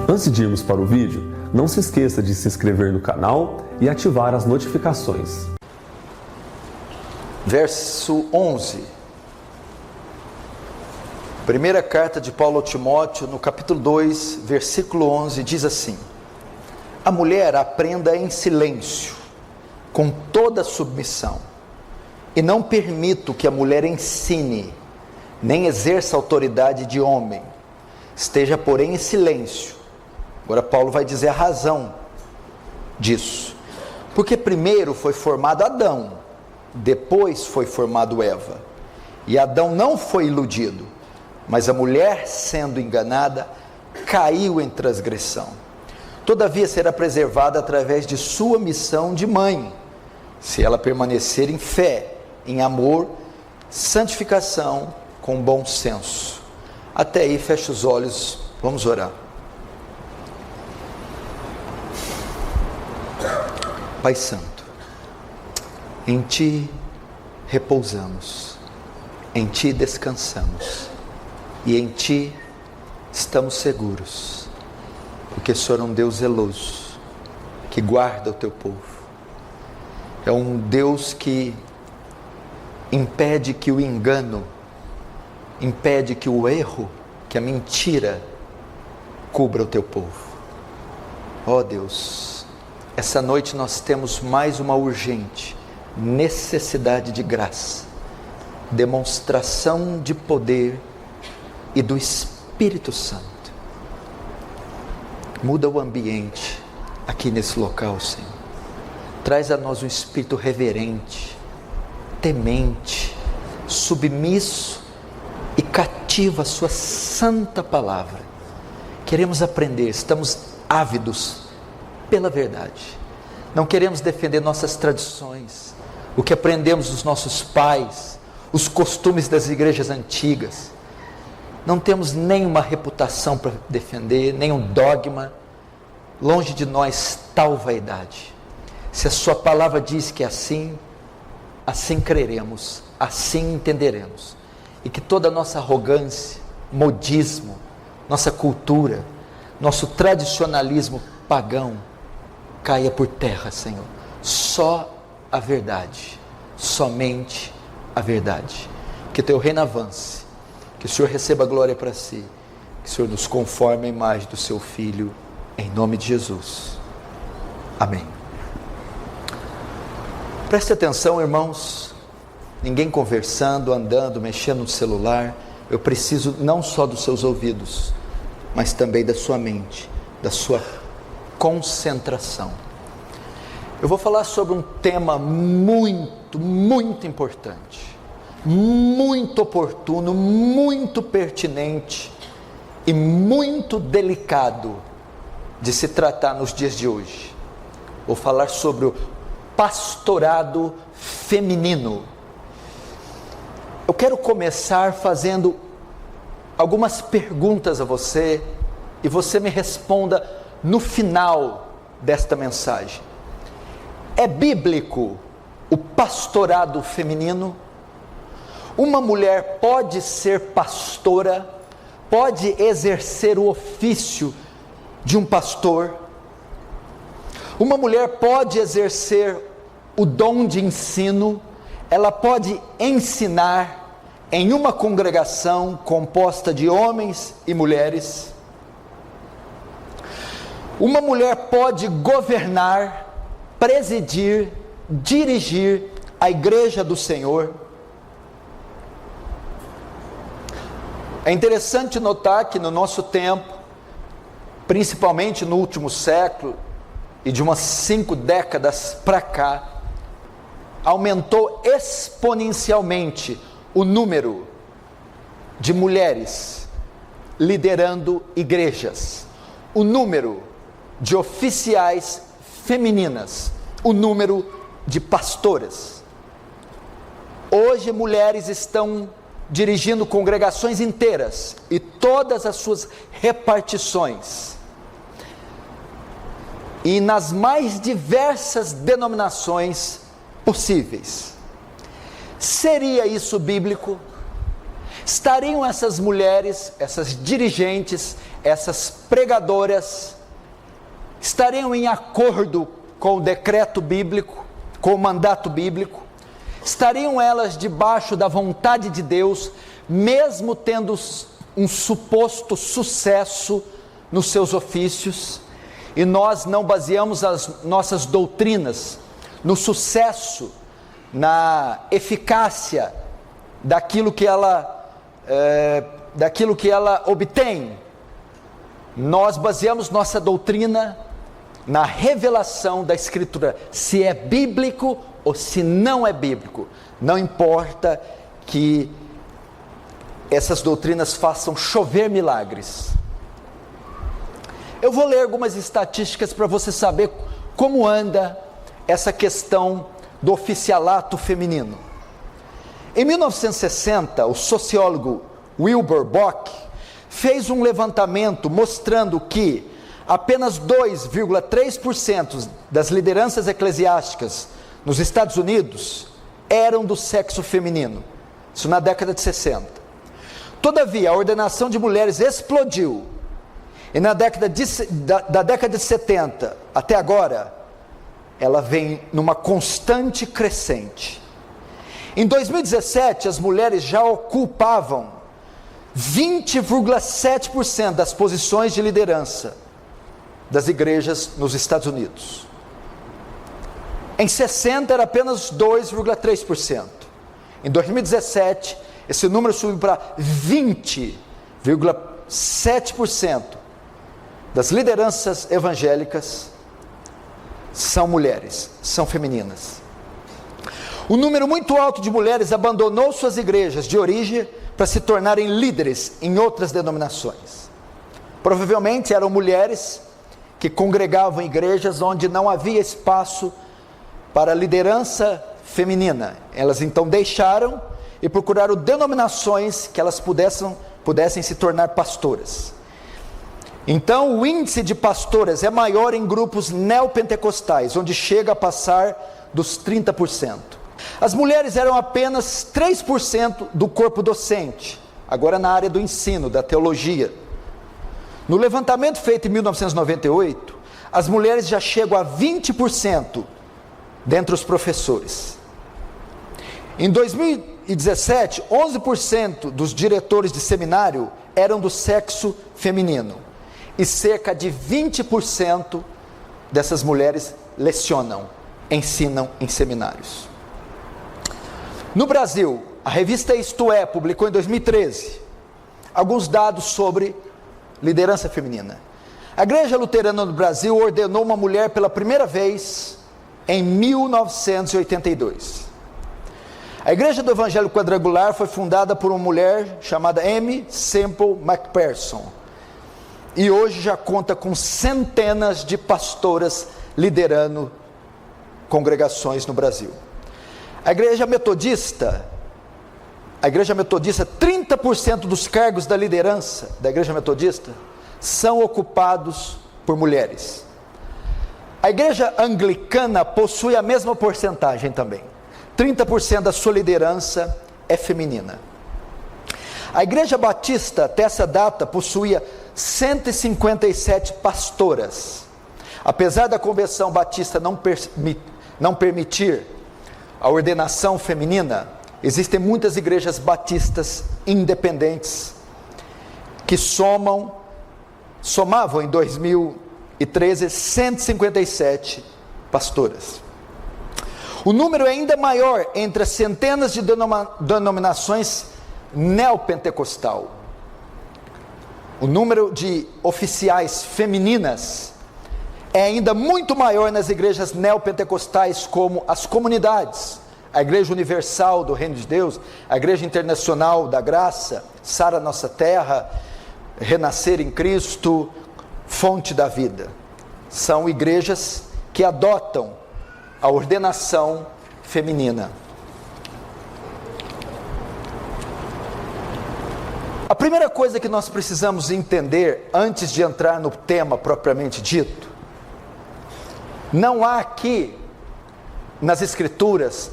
Antes de irmos para o vídeo, não se esqueça de se inscrever no canal e ativar as notificações. Verso 11. Primeira carta de Paulo a Timóteo, no capítulo 2, versículo 11, diz assim: a mulher aprenda em silêncio, com toda submissão, e não permito que a mulher ensine, nem exerça autoridade de homem. Esteja, porém, em silêncio. Agora Paulo vai dizer a razão disso. Porque primeiro foi formado Adão, depois foi formado Eva. E Adão não foi iludido, mas a mulher, sendo enganada, caiu em transgressão. Todavia será preservada através de sua missão de mãe, se ela permanecer em fé, em amor, santificação, com bom senso. Até aí, feche os olhos, vamos orar. Pai Santo, em Ti repousamos, em Ti descansamos, e em Ti estamos seguros, porque o Senhor é um Deus zeloso, que guarda o Teu povo. É um Deus que impede que o engano, impede que o erro, que a mentira cubra o Teu povo. Ó Deus, essa noite nós temos mais uma urgente necessidade de graça, demonstração de poder e do Espírito Santo. Muda o ambiente aqui nesse local, Senhor. Traz a nós um espírito reverente, temente, submisso e cativo à Sua santa palavra. Queremos aprender, estamos ávidos pela verdade. Não queremos defender nossas tradições, o que aprendemos dos nossos pais, os costumes das igrejas antigas. Não temos nenhuma reputação para defender, nenhum dogma. Longe de nós tal vaidade. Se a Sua palavra diz que é assim, assim creremos, assim entenderemos. E que toda a nossa arrogância, modismo, nossa cultura, nosso tradicionalismo pagão caia por terra, Senhor. Só a verdade, somente a verdade. Que Teu reino avance, que o Senhor receba a glória para si, que o Senhor nos conforme à imagem do Seu Filho, em nome de Jesus. Amém. Preste atenção, irmãos. Ninguém conversando, andando, mexendo no celular. Eu preciso não só dos seus ouvidos, mas também da sua mente, da sua concentração. Eu vou falar sobre um tema muito, muito importante, muito oportuno, muito pertinente e muito delicado de se tratar nos dias de hoje. Vou falar sobre o pastorado feminino. Eu quero começar fazendo algumas perguntas a você e você me responda no final desta mensagem. É bíblico o pastorado feminino? Uma mulher pode ser pastora, pode exercer o ofício de um pastor? Uma mulher pode exercer o dom de ensino? Ela pode ensinar em uma congregação composta de homens e mulheres? Uma mulher pode governar, presidir, dirigir a igreja do Senhor? É interessante notar que no nosso tempo, principalmente no último século e de umas 5 décadas para cá, aumentou exponencialmente o número de mulheres liderando igrejas, o número de oficiais femininas, o número de pastoras. Hoje mulheres estão dirigindo congregações inteiras e todas as suas repartições, e nas mais diversas denominações possíveis. Seria isso bíblico? Estariam essas mulheres, essas dirigentes, essas pregadoras estariam em acordo com o decreto bíblico, com o mandato bíblico? Estariam elas debaixo da vontade de Deus, mesmo tendo um suposto sucesso nos seus ofícios? E nós não baseamos as nossas doutrinas no sucesso, na eficácia daquilo que ela obtém. Nós baseamos nossa doutrina na revelação da Escritura, se é bíblico ou se não é bíblico. Não importa que essas doutrinas façam chover milagres. Eu vou ler algumas estatísticas para você saber como anda essa questão do oficialato feminino. Em 1960, o sociólogo Wilbur Bock fez um levantamento mostrando que apenas 2,3% das lideranças eclesiásticas nos Estados Unidos eram do sexo feminino. Isso na década de 60. Todavia, a ordenação de mulheres explodiu. E da década de 70 até agora, ela vem numa constante crescente. Em 2017, as mulheres já ocupavam 20,7% das posições de liderança das igrejas nos Estados Unidos. Em 60 era apenas 2,3%. Em 2017, esse número subiu para 20,7% das lideranças evangélicas são mulheres, são femininas. Um número muito alto de mulheres abandonou suas igrejas de origem para se tornarem líderes em outras denominações. Provavelmente eram mulheres que congregavam em igrejas onde não havia espaço para liderança feminina. Elas então deixaram e procuraram denominações que elas pudessem se tornar pastoras. Então o índice de pastoras é maior em grupos neopentecostais, onde chega a passar dos 30%. As mulheres eram apenas 3% do corpo docente, agora na área do ensino, da teologia. No levantamento feito em 1998, as mulheres já chegam a 20% dentre os professores. Em 2017, 11% dos diretores de seminário eram do sexo feminino. E cerca de 20% dessas mulheres lecionam, ensinam em seminários. No Brasil, a revista Isto É publicou em 2013 alguns dados sobre liderança feminina. A Igreja Luterana do Brasil ordenou uma mulher pela primeira vez em 1982. A Igreja do Evangelho Quadrangular foi fundada por uma mulher chamada Amy Semple McPherson. E hoje já conta com centenas de pastoras liderando congregações no Brasil. A Igreja Metodista, 30% dos cargos da liderança da Igreja Metodista são ocupados por mulheres. A Igreja Anglicana possui a mesma porcentagem também. 30% da sua liderança é feminina. A Igreja Batista, até essa data, possuía 157 pastoras. Apesar da Convenção Batista não permitir a ordenação feminina, existem muitas igrejas batistas independentes que somavam em 2013 157 pastoras. O número é ainda maior entre as centenas de denominações neopentecostal. O número de oficiais femininas é ainda muito maior nas igrejas neopentecostais, como as comunidades, a Igreja Universal do Reino de Deus, a Igreja Internacional da Graça, Sara Nossa Terra, Renascer em Cristo, Fonte da Vida. São igrejas que adotam a ordenação feminina. A primeira coisa que nós precisamos entender, antes de entrar no tema propriamente dito, não há aqui, nas Escrituras,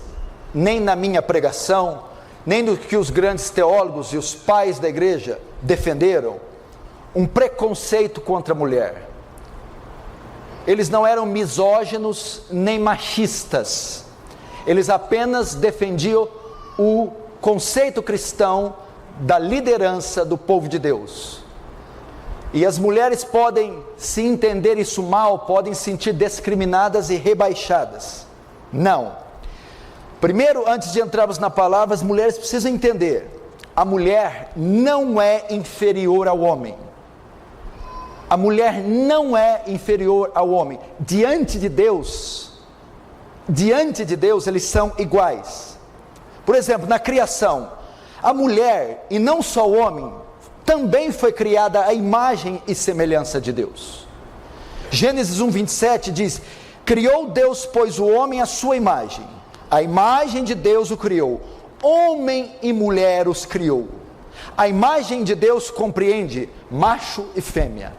nem na minha pregação, nem no que os grandes teólogos e os pais da igreja defenderam, um preconceito contra a mulher. Eles não eram misóginos nem machistas. Eles apenas defendiam o conceito cristão da liderança do povo de Deus. E as mulheres podem se entender isso mal, podem se sentir discriminadas e rebaixadas. Não. Primeiro, antes de entrarmos na palavra, as mulheres precisam entender: a mulher não é inferior ao homem. A mulher não é inferior ao homem. Diante de Deus, eles são iguais. Por exemplo, na criação, a mulher, e não só o homem, também foi criada à imagem e semelhança de Deus. Gênesis 1:27 diz: criou Deus, pois, o homem à sua imagem. A imagem de Deus o criou. Homem e mulher os criou. A imagem de Deus compreende macho e fêmea.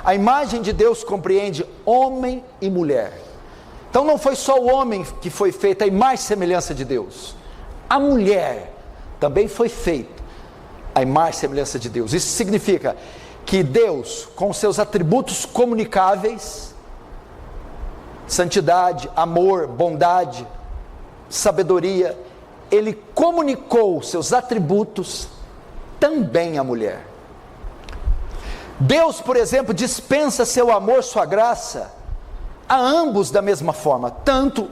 A imagem de Deus compreende homem e mulher. Então não foi só o homem que foi feito à imagem e semelhança de Deus. A mulher também foi feita à imagem e semelhança de Deus. Isso significa que Deus, com seus atributos comunicáveis, santidade, amor, bondade, sabedoria, Ele comunicou seus atributos também à mulher. Deus, por exemplo, dispensa seu amor, sua graça a ambos da mesma forma, tanto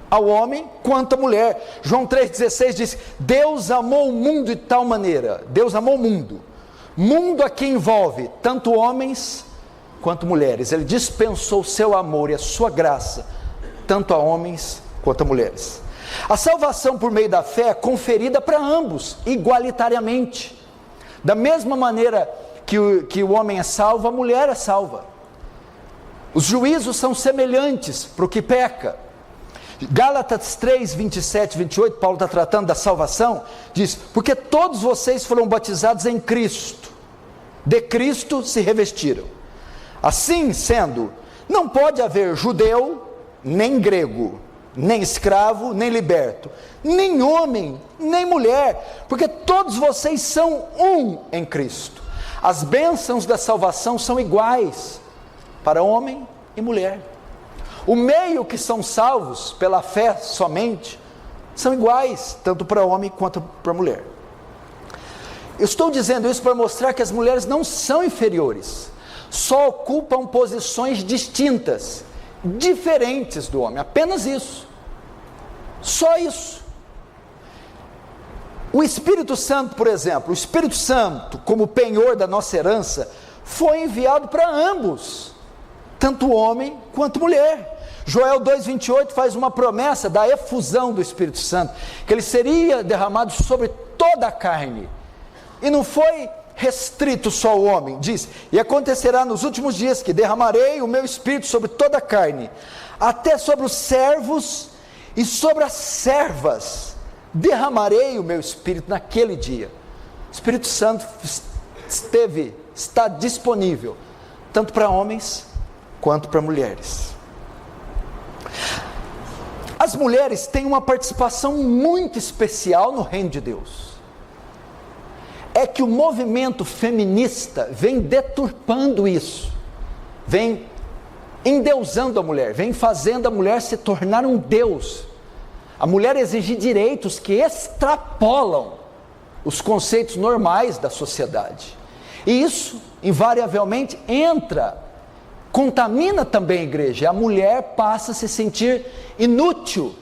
ao homem quanto à mulher. João 3,16 diz: Deus amou o mundo de tal maneira, Deus amou o mundo aqui envolve tanto homens quanto mulheres. Ele dispensou seu amor e a sua graça tanto a homens quanto a mulheres. A salvação por meio da fé é conferida para ambos igualitariamente, da mesma maneira que o homem é salvo, a mulher é salva. Os juízos são semelhantes para o que peca. Gálatas 3, 27, 28, Paulo está tratando da salvação, diz: porque todos vocês foram batizados em Cristo, de Cristo se revestiram. Assim sendo, não pode haver judeu, nem grego, nem escravo, nem liberto, nem homem, nem mulher, porque todos vocês são um em Cristo. As bênçãos da salvação são iguais para homem e mulher. O meio que são salvos pela fé somente são iguais, tanto para homem quanto para mulher. Eu estou dizendo isso para mostrar que as mulheres não são inferiores, só ocupam posições distintas, diferentes do homem, apenas isso, só isso. O Espírito Santo, por exemplo, o Espírito Santo, como penhor da nossa herança, foi enviado para ambos, tanto homem quanto mulher. Joel 2,28 faz uma promessa da efusão do Espírito Santo, que ele seria derramado sobre toda a carne, e não foi restrito só ao homem. Diz: e acontecerá nos últimos dias que derramarei o meu Espírito sobre toda a carne, até sobre os servos e sobre as servas derramarei o meu Espírito naquele dia. O Espírito Santo está disponível tanto para homens quanto para mulheres. As mulheres têm uma participação muito especial no reino de Deus. É que o movimento feminista vem deturpando isso, vem endeusando a mulher, vem fazendo a mulher se tornar um deus. A mulher exige direitos que extrapolam os conceitos normais da sociedade. E isso, invariavelmente, contamina também a igreja. E a mulher passa a se sentir inútil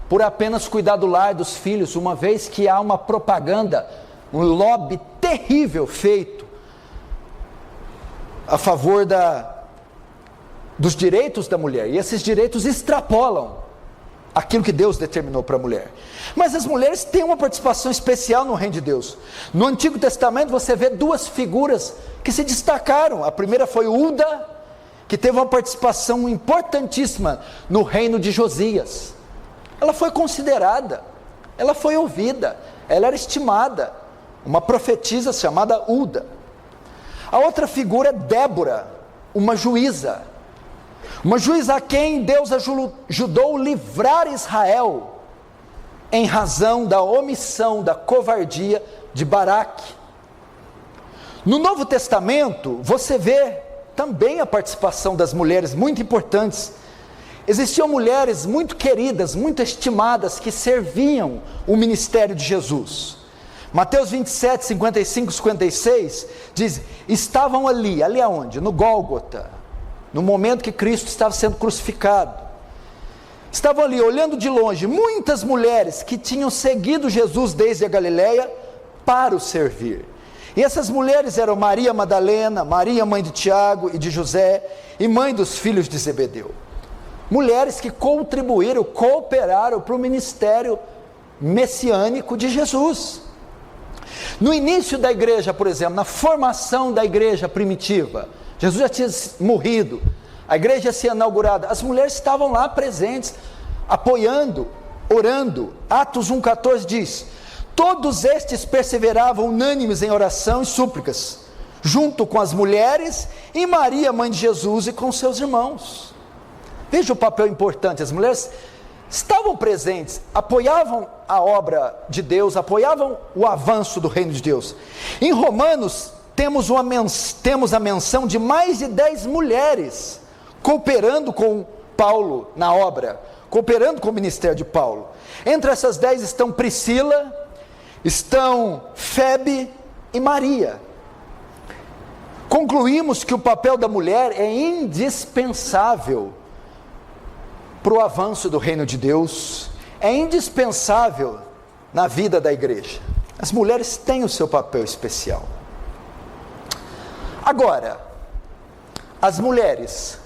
por apenas cuidar do lar, dos filhos, uma vez que há uma propaganda, um lobby terrível feito a favor dos direitos da mulher. E esses direitos extrapolam aquilo que Deus determinou para a mulher. Mas as mulheres têm uma participação especial no reino de Deus. No Antigo Testamento você vê duas figuras que se destacaram. A primeira foi Uda, que teve uma participação importantíssima no reino de Josias. Ela foi considerada, ela foi ouvida, ela era estimada. Uma profetisa chamada Uda. A outra figura é Débora, uma juíza a quem Deus ajudou livrar Israel em razão da omissão, da covardia de Baraque. No Novo Testamento, você vê também a participação das mulheres muito importantes. Existiam mulheres muito queridas, muito estimadas, que serviam o ministério de Jesus. Mateus 27, 55, 56, diz, estavam ali aonde? No Gólgota, no momento que Cristo estava sendo crucificado. Estavam ali, olhando de longe, muitas mulheres que tinham seguido Jesus desde a Galileia para o servir. E essas mulheres eram Maria Madalena, Maria mãe de Tiago e de José, e mãe dos filhos de Zebedeu. Mulheres que contribuíram, cooperaram para o ministério messiânico de Jesus. No início da igreja, por exemplo, na formação da igreja primitiva, Jesus já tinha morrido, a igreja ia ser inaugurada, as mulheres estavam lá presentes, apoiando, orando. Atos 1,14 diz, todos estes perseveravam unânimes em oração e súplicas, junto com as mulheres e Maria, mãe de Jesus, e com seus irmãos. Veja o papel importante, as mulheres estavam presentes, apoiavam a obra de Deus, apoiavam o avanço do reino de Deus. Em Romanos, temos a menção de mais de 10 mulheres, cooperando com Paulo na obra, cooperando com o ministério de Paulo. Entre essas 10 estão Priscila, estão Febe e Maria. Concluímos que o papel da mulher é indispensável para o avanço do reino de Deus, é indispensável na vida da igreja. As mulheres têm o seu papel especial. Agora, as mulheres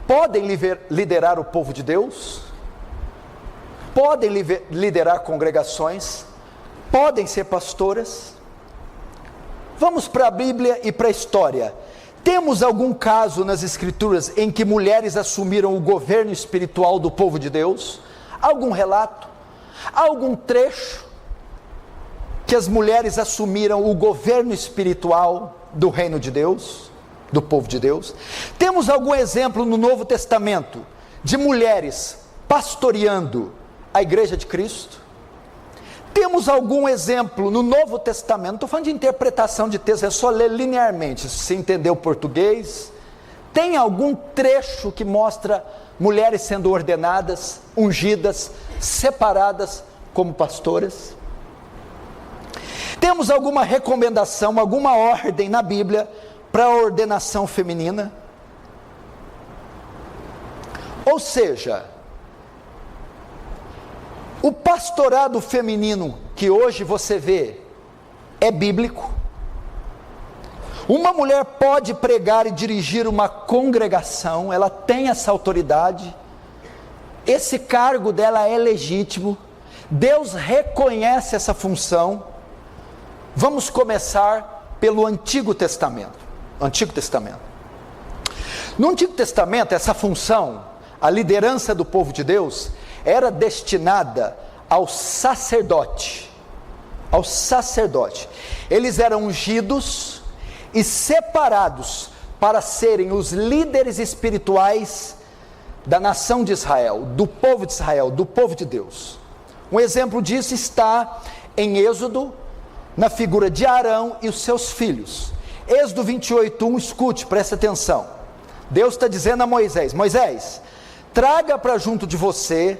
podem liderar o povo de Deus, podem liderar congregações, podem ser pastoras. Vamos para a Bíblia e para a história. Temos algum caso nas Escrituras em que mulheres assumiram o governo espiritual do povo de Deus? Algum relato? Algum trecho que as mulheres assumiram o governo espiritual do reino de Deus, do povo de Deus? Temos algum exemplo no Novo Testamento de mulheres pastoreando a igreja de Cristo? Temos algum exemplo no Novo Testamento, não estou falando de interpretação de texto, é só ler linearmente, se você entender o português. Tem algum trecho que mostra mulheres sendo ordenadas, ungidas, separadas como pastoras? Temos alguma recomendação, alguma ordem na Bíblia para a ordenação feminina? Ou seja, o pastorado feminino que hoje você vê é bíblico. Uma mulher pode pregar e dirigir uma congregação, ela tem essa autoridade, esse cargo dela é legítimo, Deus reconhece essa função. Vamos começar pelo Antigo Testamento. No Antigo Testamento, essa função, a liderança do povo de Deus, era destinada ao sacerdote. Eles eram ungidos e separados para serem os líderes espirituais da nação de Israel, do povo de Israel, do povo de Deus. Um exemplo disso está em Êxodo, na figura de Arão e os seus filhos. Êxodo 28:1, escute, preste atenção. Deus está dizendo a Moisés: Moisés, traga para junto de você,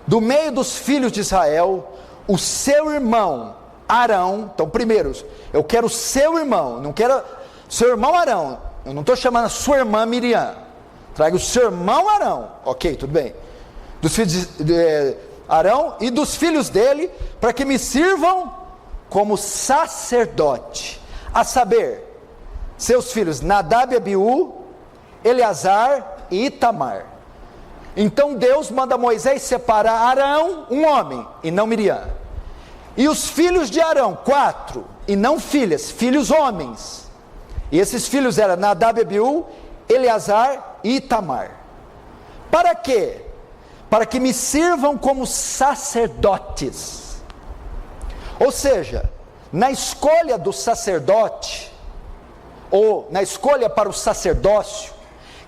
do meio dos filhos de Israel, o seu irmão Arão. Então, primeiro, eu quero o seu irmão, não quero seu irmão Arão, eu não estou chamando a sua irmã Miriam, traga o seu irmão Arão, ok, tudo bem, dos filhos de Arão e dos filhos dele, para que me sirvam como sacerdote, a saber, seus filhos Nadab e Abiú, Eleazar e Itamar. Então Deus manda Moisés separar Arão, um homem, e não Miriam, e os filhos de Arão, 4, e não filhas, filhos homens, e esses filhos eram Nadab e Abiú, Eleazar e Itamar. Para quê? Para que me sirvam como sacerdotes. Ou seja, na escolha do sacerdote, ou na escolha para o sacerdócio,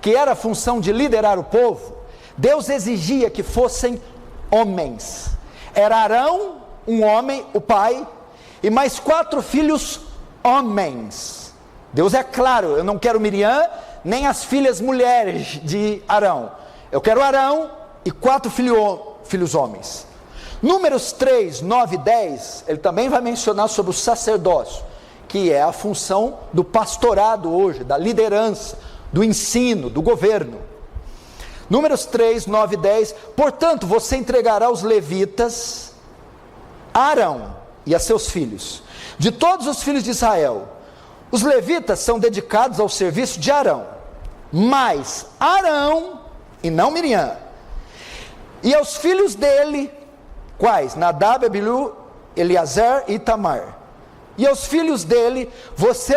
que era a função de liderar o povo, Deus exigia que fossem homens. Era Arão, um homem, o pai, e mais 4 filhos homens. Deus é claro, eu não quero Miriam, nem as filhas mulheres de Arão. Eu quero Arão e 4 filhos homens. Números 3, 9 e 10, ele também vai mencionar sobre o sacerdócio, que é a função do pastorado hoje, da liderança, do ensino, do governo. Números 3, 9 e 10, portanto, você entregará os levitas a Arão e a seus filhos. De todos os filhos de Israel, os levitas são dedicados ao serviço de Arão, mas Arão, e não Miriam, e aos filhos dele, quais? Nadab, Abiú, Eleazar e Itamar. E aos filhos dele, você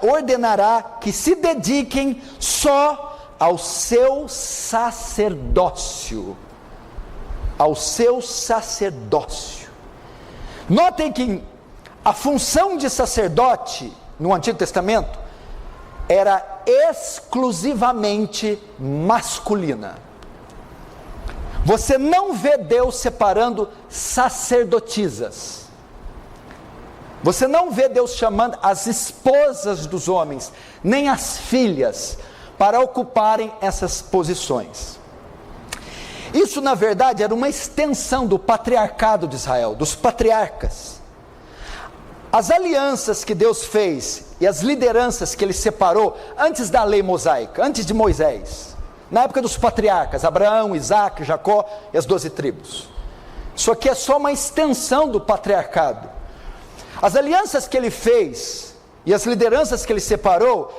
ordenará que se dediquem só ao seu sacerdócio. Ao seu sacerdócio. Notem que a função de sacerdote no Antigo Testamento era exclusivamente masculina. Você não vê Deus separando sacerdotisas. Você não vê Deus chamando as esposas dos homens, nem as filhas, para ocuparem essas posições. Isso, na verdade, era uma extensão do patriarcado de Israel, dos patriarcas. As alianças que Deus fez e as lideranças que Ele separou antes da lei mosaica, antes de Moisés, na época dos patriarcas, Abraão, Isaac, Jacó e as 12 tribos. Isso aqui é só uma extensão do patriarcado. As alianças que Ele fez e as lideranças que Ele separou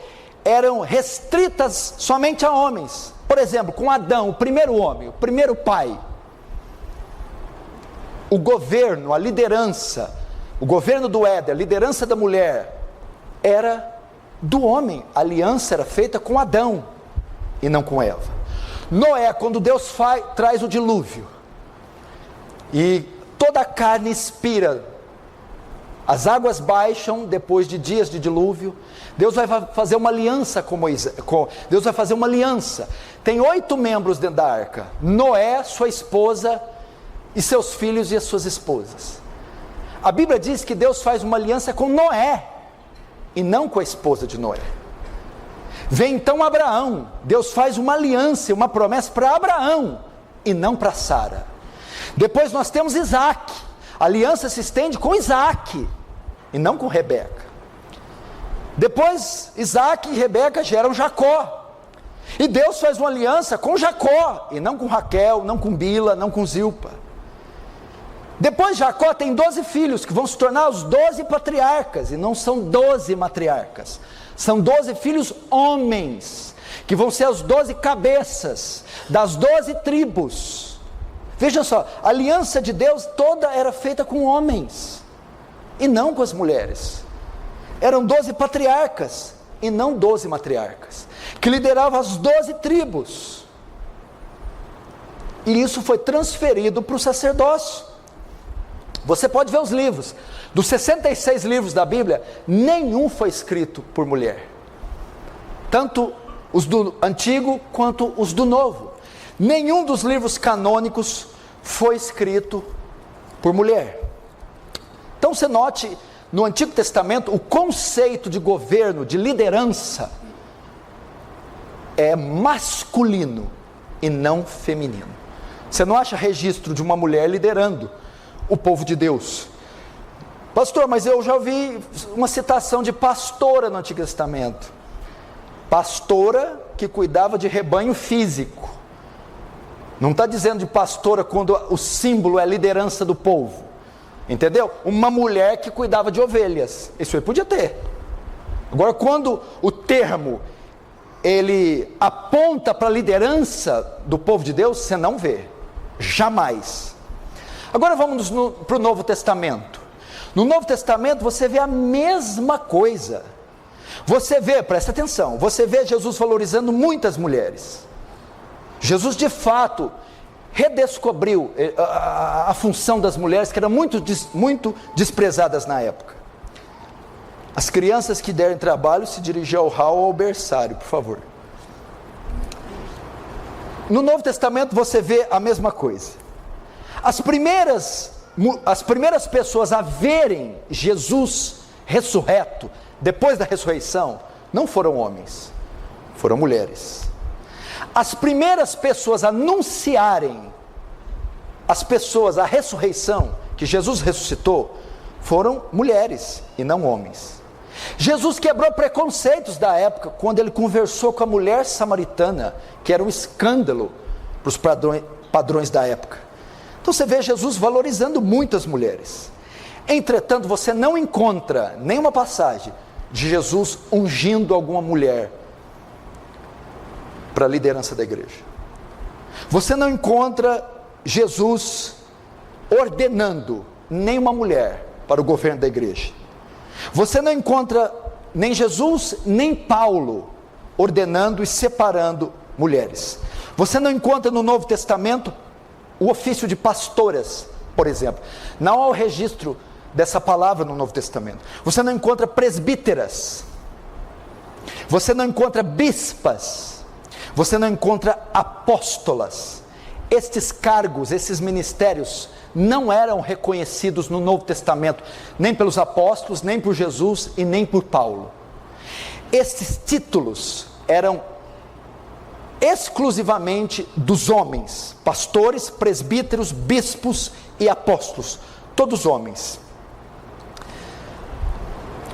eram restritas somente a homens. Por exemplo, com Adão, o primeiro homem, o primeiro pai. O governo, a liderança, o governo do Éden, a liderança da mulher, era do homem. A aliança era feita com Adão e não com Eva. Noé, quando Deus traz o dilúvio, e toda a carne expira, as águas baixam depois de dias de dilúvio, Deus vai fazer uma aliança com Moisés, Deus vai fazer uma aliança. Tem 8 membros dentro da arca: Noé, sua esposa e seus filhos e as suas esposas. A Bíblia diz que Deus faz uma aliança com Noé e não com a esposa de Noé. Vem então Abraão, Deus faz uma aliança, uma promessa para Abraão e não para Sara. Depois nós temos Isaac, a aliança se estende com Isaac e não com Rebeca. Depois Isaac e Rebeca geram Jacó, e Deus faz uma aliança com Jacó e não com Raquel, não com Bila, não com Zilpa. Depois Jacó tem 12 filhos, que vão se tornar os 12 patriarcas, e não são 12 matriarcas, são 12 filhos homens, que vão ser as 12 cabeças das 12 tribos. Veja só, a aliança de Deus toda era feita com homens, e não com as mulheres. Eram 12 patriarcas, e não 12 matriarcas, que lideravam as 12 tribos. E isso foi transferido para o sacerdócio. Você pode ver os livros, dos 66 livros da Bíblia, nenhum foi escrito por mulher. Tanto os do Antigo quanto os do Novo. Nenhum dos livros canônicos foi escrito por mulher. Então você note, no Antigo Testamento, o conceito de governo, de liderança, é masculino e não feminino. Você não acha registro de uma mulher liderando o povo de Deus. Pastor, mas eu já ouvi uma citação de pastora no Antigo Testamento. Pastora que cuidava de rebanho físico. Não está dizendo de pastora quando o símbolo é a liderança do povo. Entendeu? Uma mulher que cuidava de ovelhas. Isso aí podia ter. Agora, quando o termo ele aponta para a liderança do povo de Deus, você não vê. Jamais. Agora vamos para o Novo Testamento. No Novo Testamento você vê a mesma coisa. Você vê, presta atenção, você vê Jesus valorizando muitas mulheres. Jesus de fato redescobriu a função das mulheres, que eram muito desprezadas na época. As crianças que derem trabalho se dirigem ao hall ou ao berçário, por favor. No Novo Testamento você vê a mesma coisa. As primeiras pessoas a verem Jesus ressurreto, depois da ressurreição, não foram homens, foram mulheres. As primeiras pessoas a anunciarem as pessoas a ressurreição, que Jesus ressuscitou, foram mulheres e não homens. Jesus quebrou preconceitos da época, quando ele conversou com a mulher samaritana, que era um escândalo para os padrões da época. Então você vê Jesus valorizando muito as mulheres. Entretanto, você não encontra nenhuma passagem de Jesus ungindo alguma mulher para a liderança da igreja. Você não encontra Jesus ordenando nenhuma mulher para o governo da igreja. Você não encontra nem Jesus, nem Paulo ordenando e separando mulheres. Você não encontra no Novo Testamento o ofício de pastoras, por exemplo. Não há o registro dessa palavra no Novo Testamento. Você não encontra presbíteras. Você não encontra bispas. Você não encontra apóstolas. Estes cargos, esses ministérios, não eram reconhecidos no Novo Testamento, nem pelos apóstolos, nem por Jesus e nem por Paulo. Estes títulos eram exclusivamente dos homens, pastores, presbíteros, bispos e apóstolos, todos homens.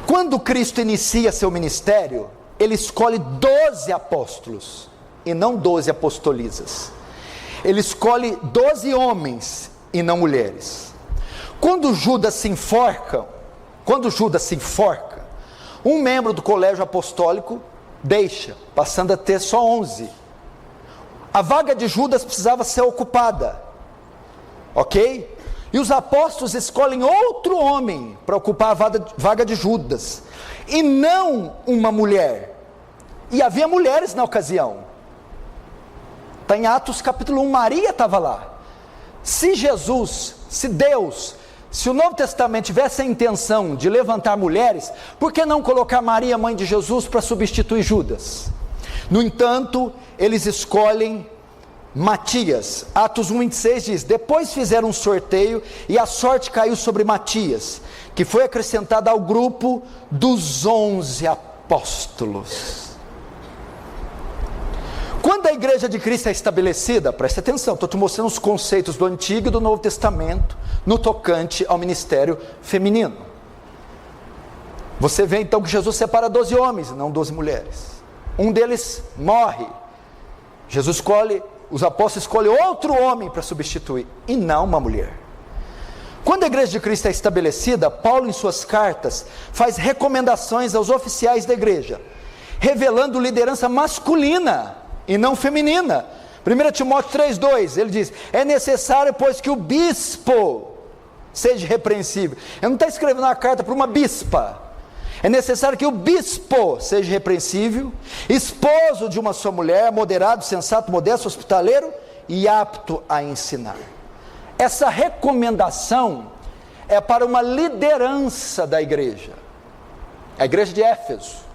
Quando Cristo inicia seu ministério, ele escolhe 12 apóstolos, e não 12 apostolisas. Ele escolhe 12 homens e não mulheres. Quando Judas se enforca, um membro do colégio apostólico deixa, passando a ter só 11. A vaga de Judas precisava ser ocupada, ok? E os apóstolos escolhem outro homem para ocupar a vaga de Judas, e não uma mulher. E havia mulheres na ocasião. Está em Atos capítulo 1, Maria estava lá. Se Jesus, se Deus, se o Novo Testamento tivesse a intenção de levantar mulheres, por que não colocar Maria, mãe de Jesus, para substituir Judas? No entanto, eles escolhem Matias. Atos 1,26 diz: depois fizeram um sorteio e a sorte caiu sobre Matias, que foi acrescentado ao grupo dos 11 apóstolos. Quando a igreja de Cristo é estabelecida, preste atenção, estou te mostrando os conceitos do Antigo e do Novo Testamento no tocante ao ministério feminino. Você vê então que Jesus separa 12 homens, não 12 mulheres. Um deles morre. Jesus escolhe, os apóstolos escolhem outro homem para substituir, e não uma mulher. Quando a igreja de Cristo é estabelecida, Paulo em suas cartas faz recomendações aos oficiais da igreja, revelando liderança masculina e não feminina. 1 Timóteo 3,2, ele diz: é necessário, pois, que o bispo seja repreensível. Ele não está escrevendo uma carta para uma bispa. É necessário que o bispo seja repreensível, esposo de uma só mulher, moderado, sensato, modesto, hospitaleiro e apto a ensinar. Essa recomendação é para uma liderança da igreja, a igreja de Éfeso.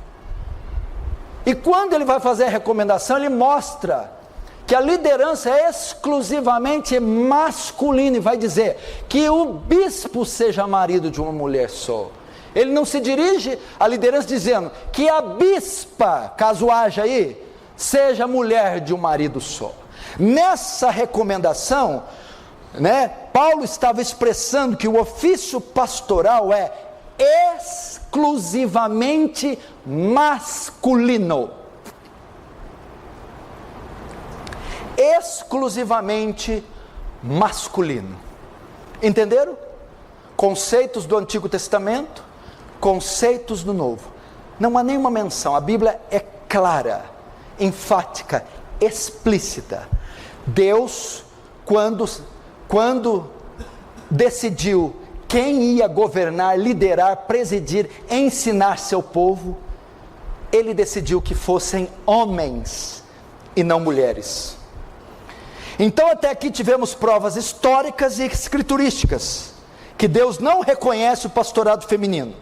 E quando ele vai fazer a recomendação, ele mostra que a liderança é exclusivamente masculina, e vai dizer que o bispo seja marido de uma mulher só. Ele não se dirige à liderança dizendo que a bispa, caso haja aí, seja mulher de um marido só. Nessa recomendação, Paulo estava expressando que o ofício pastoral é exclusivamente masculino. Exclusivamente masculino. Entenderam? Conceitos do Antigo Testamento, conceitos do Novo. Não há nenhuma menção. A Bíblia é clara, enfática, explícita. Deus, quando decidiu quem ia governar, liderar, presidir, ensinar seu povo, ele decidiu que fossem homens e não mulheres. Então até aqui tivemos provas históricas e escriturísticas que Deus não reconhece o pastorado feminino.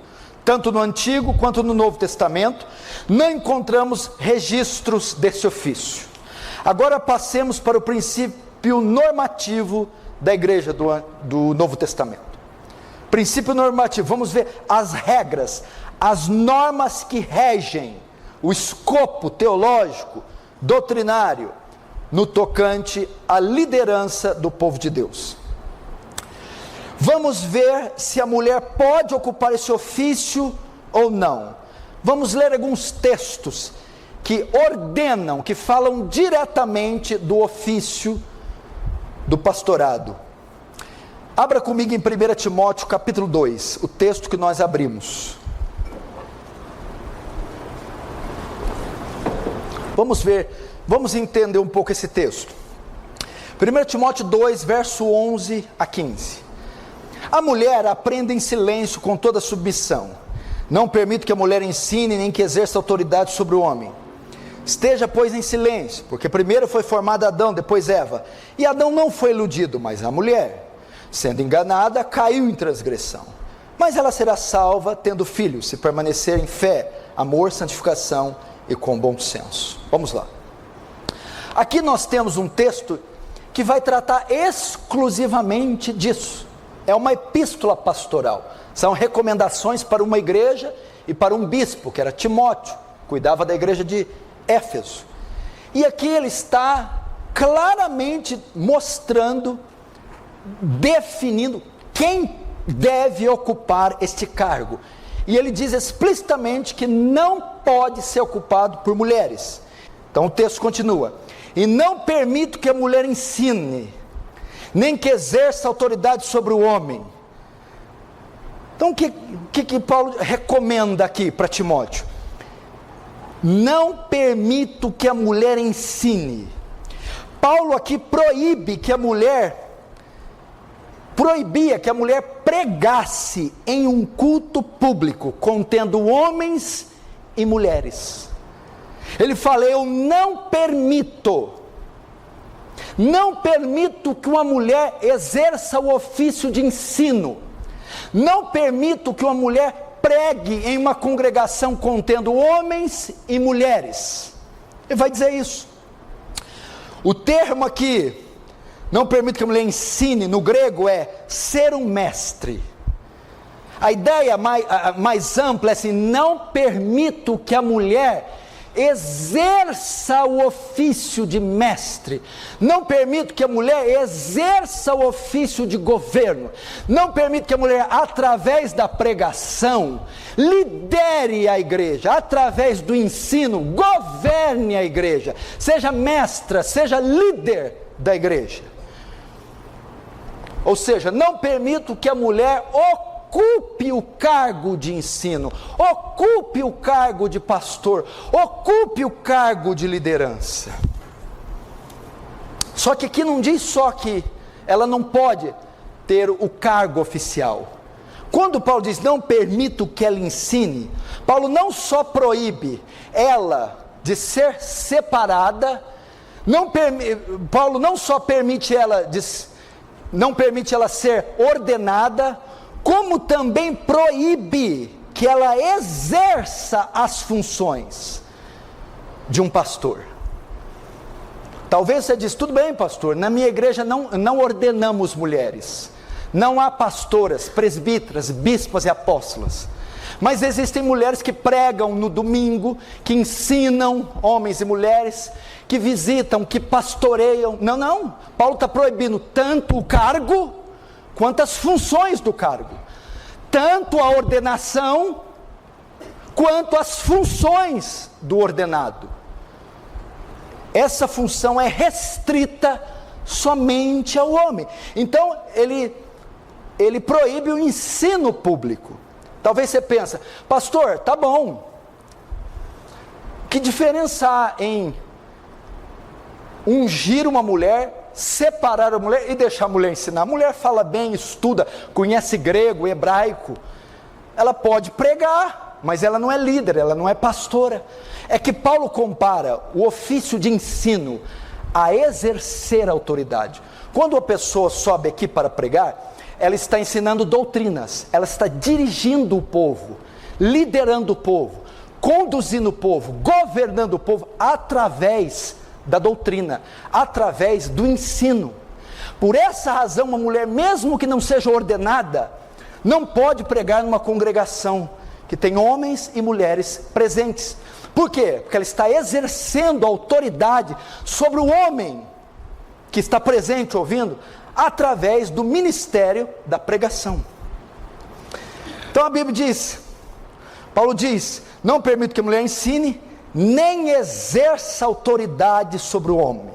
Tanto no Antigo quanto no Novo Testamento não encontramos registros desse ofício. Agora passemos para o princípio normativo da igreja do Novo Testamento. Princípio normativo, vamos ver as regras, as normas que regem o escopo teológico, doutrinário, no tocante à liderança do povo de Deus. Vamos ver se a mulher pode ocupar esse ofício ou não. Vamos ler alguns textos que ordenam, que falam diretamente do ofício do pastorado. Abra comigo em 1 Timóteo capítulo 2, o texto que nós abrimos. Vamos ver, vamos entender um pouco esse texto. 1 Timóteo 2, verso 11 a 15. A mulher aprenda em silêncio com toda submissão. Não permito que a mulher ensine, nem que exerça autoridade sobre o homem. Esteja, pois, em silêncio, porque primeiro foi formado Adão, depois Eva. E Adão não foi iludido, mas a mulher, sendo enganada, caiu em transgressão. Mas ela será salva, tendo filhos, se permanecer em fé, amor, santificação e com bom senso. Vamos lá. Aqui nós temos um texto que vai tratar exclusivamente disso. É uma epístola pastoral. São recomendações para uma igreja e para um bispo, que era Timóteo, cuidava da igreja de Éfeso. E aqui ele está claramente mostrando, definindo quem deve ocupar este cargo. E ele diz explicitamente que não pode ser ocupado por mulheres. Então o texto continua: e não permito que a mulher ensine, nem que exerça autoridade sobre o homem. Então o que Paulo recomenda aqui para Timóteo? Não permito que a mulher ensine. Paulo aqui proibia que a mulher pregasse em um culto público, contendo homens e mulheres. Ele fala: eu não permito que uma mulher exerça o ofício de ensino, não permito que uma mulher pregue em uma congregação contendo homens e mulheres. Ele vai dizer isso. O termo aqui, não permito que a mulher ensine, no grego é ser um mestre. A ideia mais ampla é assim: não permito que a mulher exerça o ofício de mestre, não permito que a mulher exerça o ofício de governo, não permito que a mulher, através da pregação, lidere a igreja, através do ensino, governe a igreja, seja mestra, seja líder da igreja. Ou seja, não permito que a mulher ocupe o cargo de ensino, ocupe o cargo de pastor, ocupe o cargo de liderança. Só que aqui não diz só que ela não pode ter o cargo oficial. Quando Paulo diz não permito que ela ensine, Paulo não só proíbe ela de ser separada, Paulo não só não permite ela ser ordenada, como também proíbe que ela exerça as funções de um pastor. Talvez você diz: tudo bem, pastor, na minha igreja não ordenamos mulheres, não há pastoras, presbíteras, bispas e apóstolas, mas existem mulheres que pregam no domingo, que ensinam homens e mulheres, que visitam, que pastoreiam. Não, Paulo está proibindo tanto o cargo quanto as funções do cargo, tanto a ordenação quanto as funções do ordenado. Essa função é restrita somente ao homem. Então ele proíbe o ensino público. Talvez você pense: pastor, tá bom, que diferença há em ungir uma mulher, separar a mulher e deixar a mulher ensinar? A mulher fala bem, estuda, conhece grego, hebraico, ela pode pregar, mas ela não é líder, ela não é pastora. É que Paulo compara o ofício de ensino a exercer a autoridade. Quando a pessoa sobe aqui para pregar, ela está ensinando doutrinas, ela está dirigindo o povo, liderando o povo, conduzindo o povo, governando o povo através da doutrina, através do ensino. Por essa razão, uma mulher, mesmo que não seja ordenada, não pode pregar numa congregação que tem homens e mulheres presentes. Por quê? Porque ela está exercendo autoridade sobre o homem que está presente ouvindo, através do ministério da pregação. Então a Bíblia diz, Paulo diz, não permito que a mulher ensine, nem exerça autoridade sobre o homem.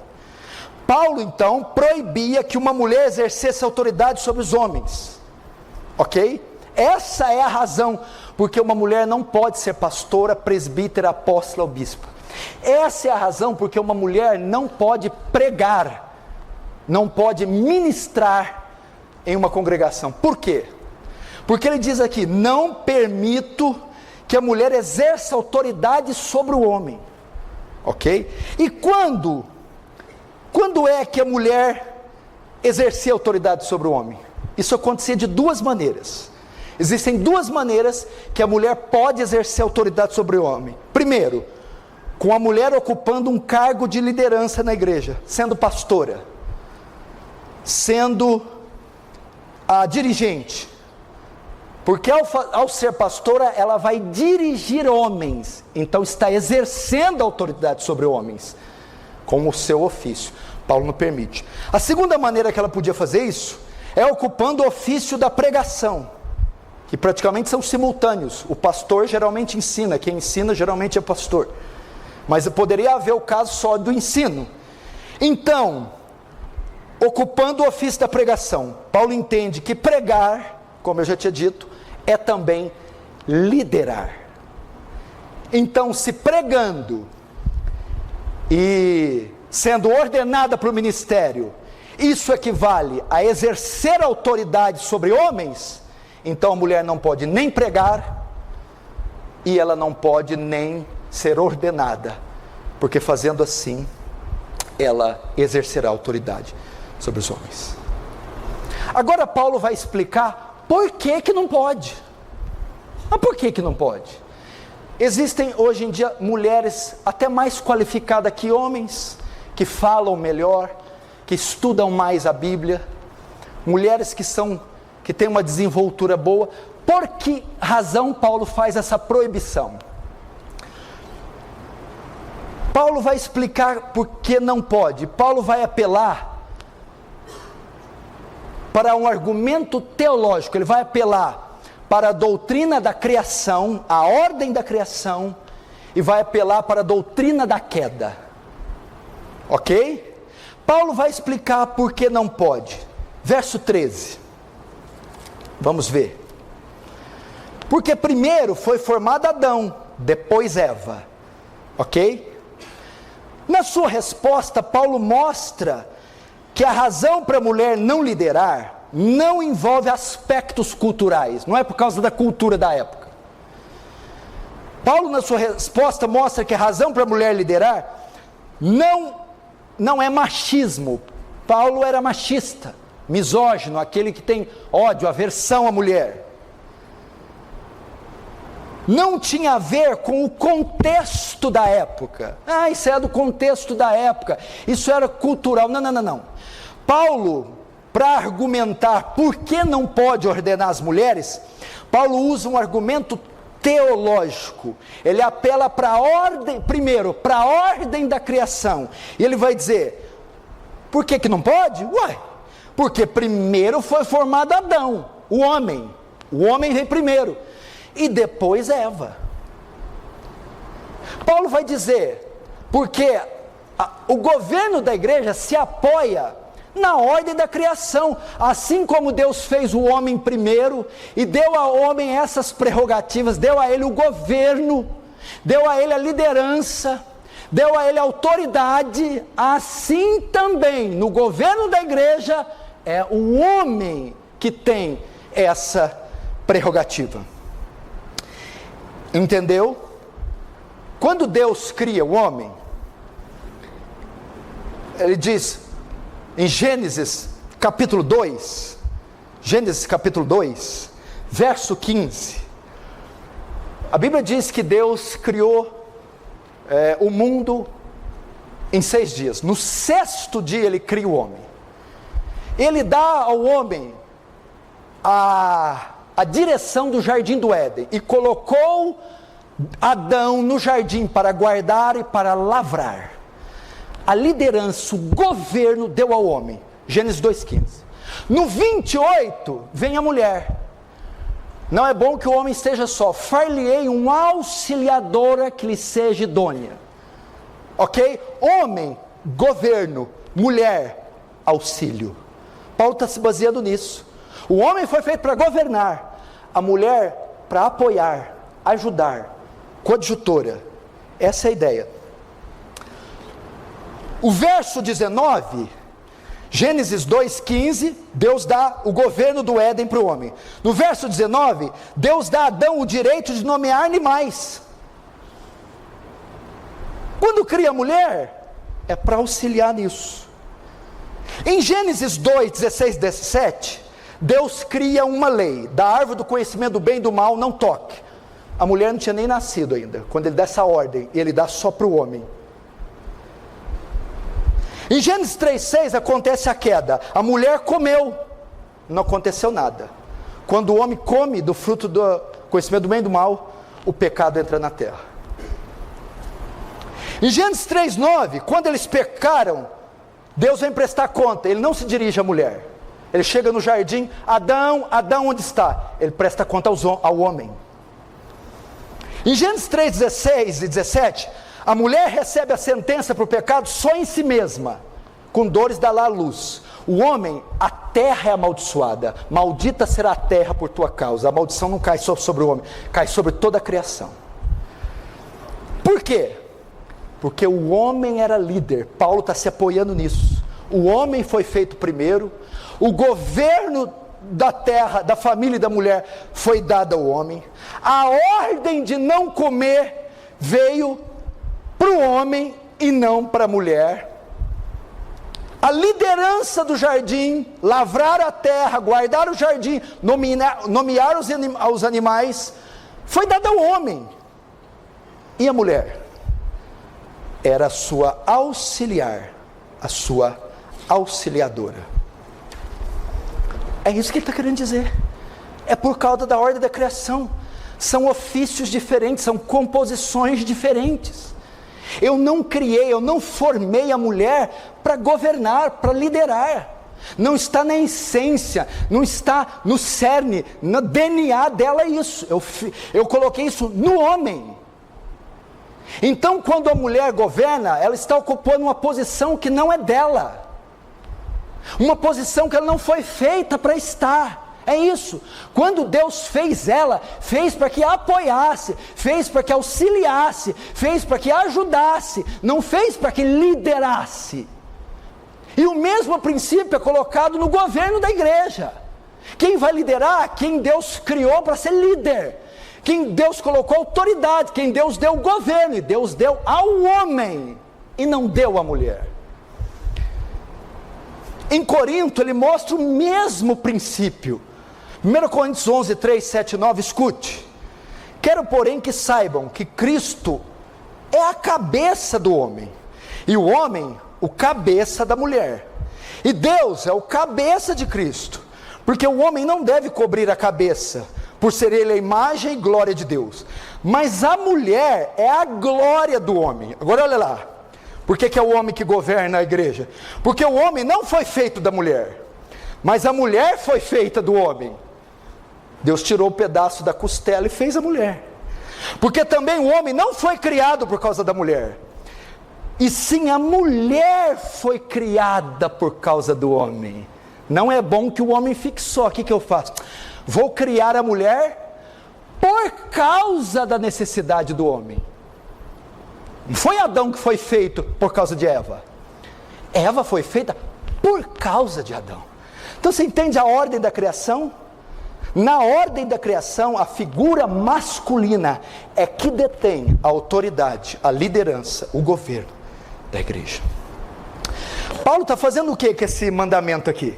Paulo então proibia que uma mulher exercesse autoridade sobre os homens, ok? Essa é a razão porque uma mulher não pode ser pastora, presbítera, apóstola ou bispa. Essa é a razão porque uma mulher não pode pregar, não pode ministrar em uma congregação. Por quê? Porque ele diz aqui, não permito que a mulher exerça autoridade sobre o homem, ok? E quando é que a mulher exercia autoridade sobre o homem? Isso acontecia de duas maneiras. Existem duas maneiras que a mulher pode exercer autoridade sobre o homem. Primeiro, com a mulher ocupando um cargo de liderança na igreja, sendo pastora, sendo a dirigente. Porque ao ser pastora, ela vai dirigir homens, então está exercendo autoridade sobre homens, com o seu ofício. Paulo não permite. A segunda maneira que ela podia fazer isso, é ocupando o ofício da pregação, que praticamente são simultâneos. O pastor geralmente ensina, quem ensina geralmente é pastor, mas poderia haver o caso só do ensino. Então, ocupando o ofício da pregação, Paulo entende que pregar, como eu já tinha dito, é também liderar. Então, se pregando e sendo ordenada para o ministério, isso equivale a exercer autoridade sobre homens, então a mulher não pode nem pregar e ela não pode nem ser ordenada, porque fazendo assim, ela exercerá autoridade sobre os homens. Agora Paulo vai explicar por que não pode. Mas por que não pode? Existem hoje em dia mulheres até mais qualificadas que homens, que falam melhor, que estudam mais a Bíblia, mulheres que têm uma desenvoltura boa. Por que razão Paulo faz essa proibição? Paulo vai explicar por que não pode. Paulo vai apelar para um argumento teológico, ele vai apelar para a doutrina da criação, a ordem da criação, e vai apelar para a doutrina da queda, ok? Paulo vai explicar por que não pode. Verso 13, vamos ver. Porque primeiro foi formado Adão, depois Eva, ok? Na sua resposta, Paulo mostra que a razão para a mulher não liderar não envolve aspectos culturais, não é por causa da cultura da época. Paulo, na sua resposta, mostra que a razão para a mulher liderar não é machismo. Paulo era machista, misógino, aquele que tem ódio, aversão à mulher. Não tinha a ver com o contexto da época. Isso é do contexto da época, isso era cultural. Não. Paulo, para argumentar por que não pode ordenar as mulheres, Paulo usa um argumento teológico. Ele apela para a ordem, primeiro, para a ordem da criação. E ele vai dizer, por que não pode? Porque primeiro foi formado Adão, o homem veio primeiro, e depois Eva. Paulo vai dizer, porque o governo da igreja se apoia na ordem da criação, assim como Deus fez o homem primeiro, e deu ao homem essas prerrogativas, deu a ele o governo, deu a ele a liderança, deu a ele a autoridade, assim também, no governo da igreja, é o homem que tem essa prerrogativa. Entendeu? Quando Deus cria o homem, ele diz em Gênesis capítulo 2, verso 15, a Bíblia diz que Deus criou o mundo em 6 dias. No 6º dia ele cria o homem. Ele dá ao homem a a direção do jardim do Éden e colocou Adão no jardim para guardar e para lavrar. A liderança, o governo deu ao homem. Gênesis 2,15. No 28 vem a mulher. Não é bom que o homem esteja só. Far-lhe-ei uma auxiliadora que lhe seja idônea. Ok? Homem, governo. Mulher, auxílio. Paulo está se baseando nisso. O homem foi feito para governar. A mulher para apoiar, ajudar. Coadjutora. Essa é a ideia. O verso 19, Gênesis 2,15, Deus dá o governo do Éden para o homem. No verso 19, Deus dá a Adão o direito de nomear animais. Quando cria a mulher, é para auxiliar nisso. Em Gênesis 2, 16, 17, Deus cria uma lei: da árvore do conhecimento do bem e do mal não toque. A mulher não tinha nem nascido ainda, quando ele dá essa ordem, ele dá só para o homem. Em Gênesis 3,6 acontece a queda, a mulher comeu, não aconteceu nada. Quando o homem come do fruto do conhecimento do bem e do mal, o pecado entra na terra. Em Gênesis 3,9, quando eles pecaram, Deus vem prestar conta, ele não se dirige à mulher, ele chega no jardim: Adão, Adão, onde está? Ele presta conta ao homem. Em Gênesis 3,16 e 17, a mulher recebe a sentença para o pecado só em si mesma, com dores dá lá a luz. O homem, a terra é amaldiçoada, maldita será a terra por tua causa. A maldição não cai só sobre o homem, cai sobre toda a criação. Por quê? Porque o homem era líder. Paulo está se apoiando nisso. O homem foi feito primeiro, o governo da terra, da família e da mulher foi dado ao homem, a ordem de não comer veio para o homem e não para a mulher. A liderança do jardim, lavrar a terra, guardar o jardim, nomear os animais, foi dada ao homem. E a mulher? Era a sua auxiliar, a sua auxiliadora. É isso que ele está querendo dizer. É por causa da ordem da criação. São ofícios diferentes, são composições diferentes. Eu não criei, eu não formei a mulher para governar, para liderar. Não está na essência, não está no cerne, no DNA dela isso. Eu coloquei isso no homem. Então, quando a mulher governa, ela está ocupando uma posição que não é dela. Uma posição que ela não foi feita para estar. É isso. Quando Deus fez ela, fez para que apoiasse, fez para que auxiliasse, fez para que ajudasse, não fez para que liderasse. E o mesmo princípio é colocado no governo da igreja. Quem vai liderar? Quem Deus criou para ser líder. Quem Deus colocou autoridade, quem Deus deu o governo, e Deus deu ao homem, e não deu à mulher. Em Corinto, ele mostra o mesmo princípio. 1 Coríntios 11, 3, 7 e 9, escute. Quero, porém, que saibam que Cristo é a cabeça do homem, e o homem, o cabeça da mulher. E Deus é o cabeça de Cristo, porque o homem não deve cobrir a cabeça, por ser ele a imagem e glória de Deus. Mas a mulher é a glória do homem. Agora olha lá. Por que é o homem que governa a igreja? Porque o homem não foi feito da mulher, mas a mulher foi feita do homem. Deus tirou um pedaço da costela e fez a mulher. Porque também o homem não foi criado por causa da mulher, e sim a mulher foi criada por causa do homem. Não é bom que o homem fique só. O que eu faço? Vou criar a mulher por causa da necessidade do homem. Não foi Adão que foi feito por causa de Eva. Eva foi feita por causa de Adão. Então você entende a ordem da criação? Na ordem da criação, a figura masculina é que detém a autoridade, a liderança, o governo da igreja. Paulo está fazendo o que com esse mandamento aqui?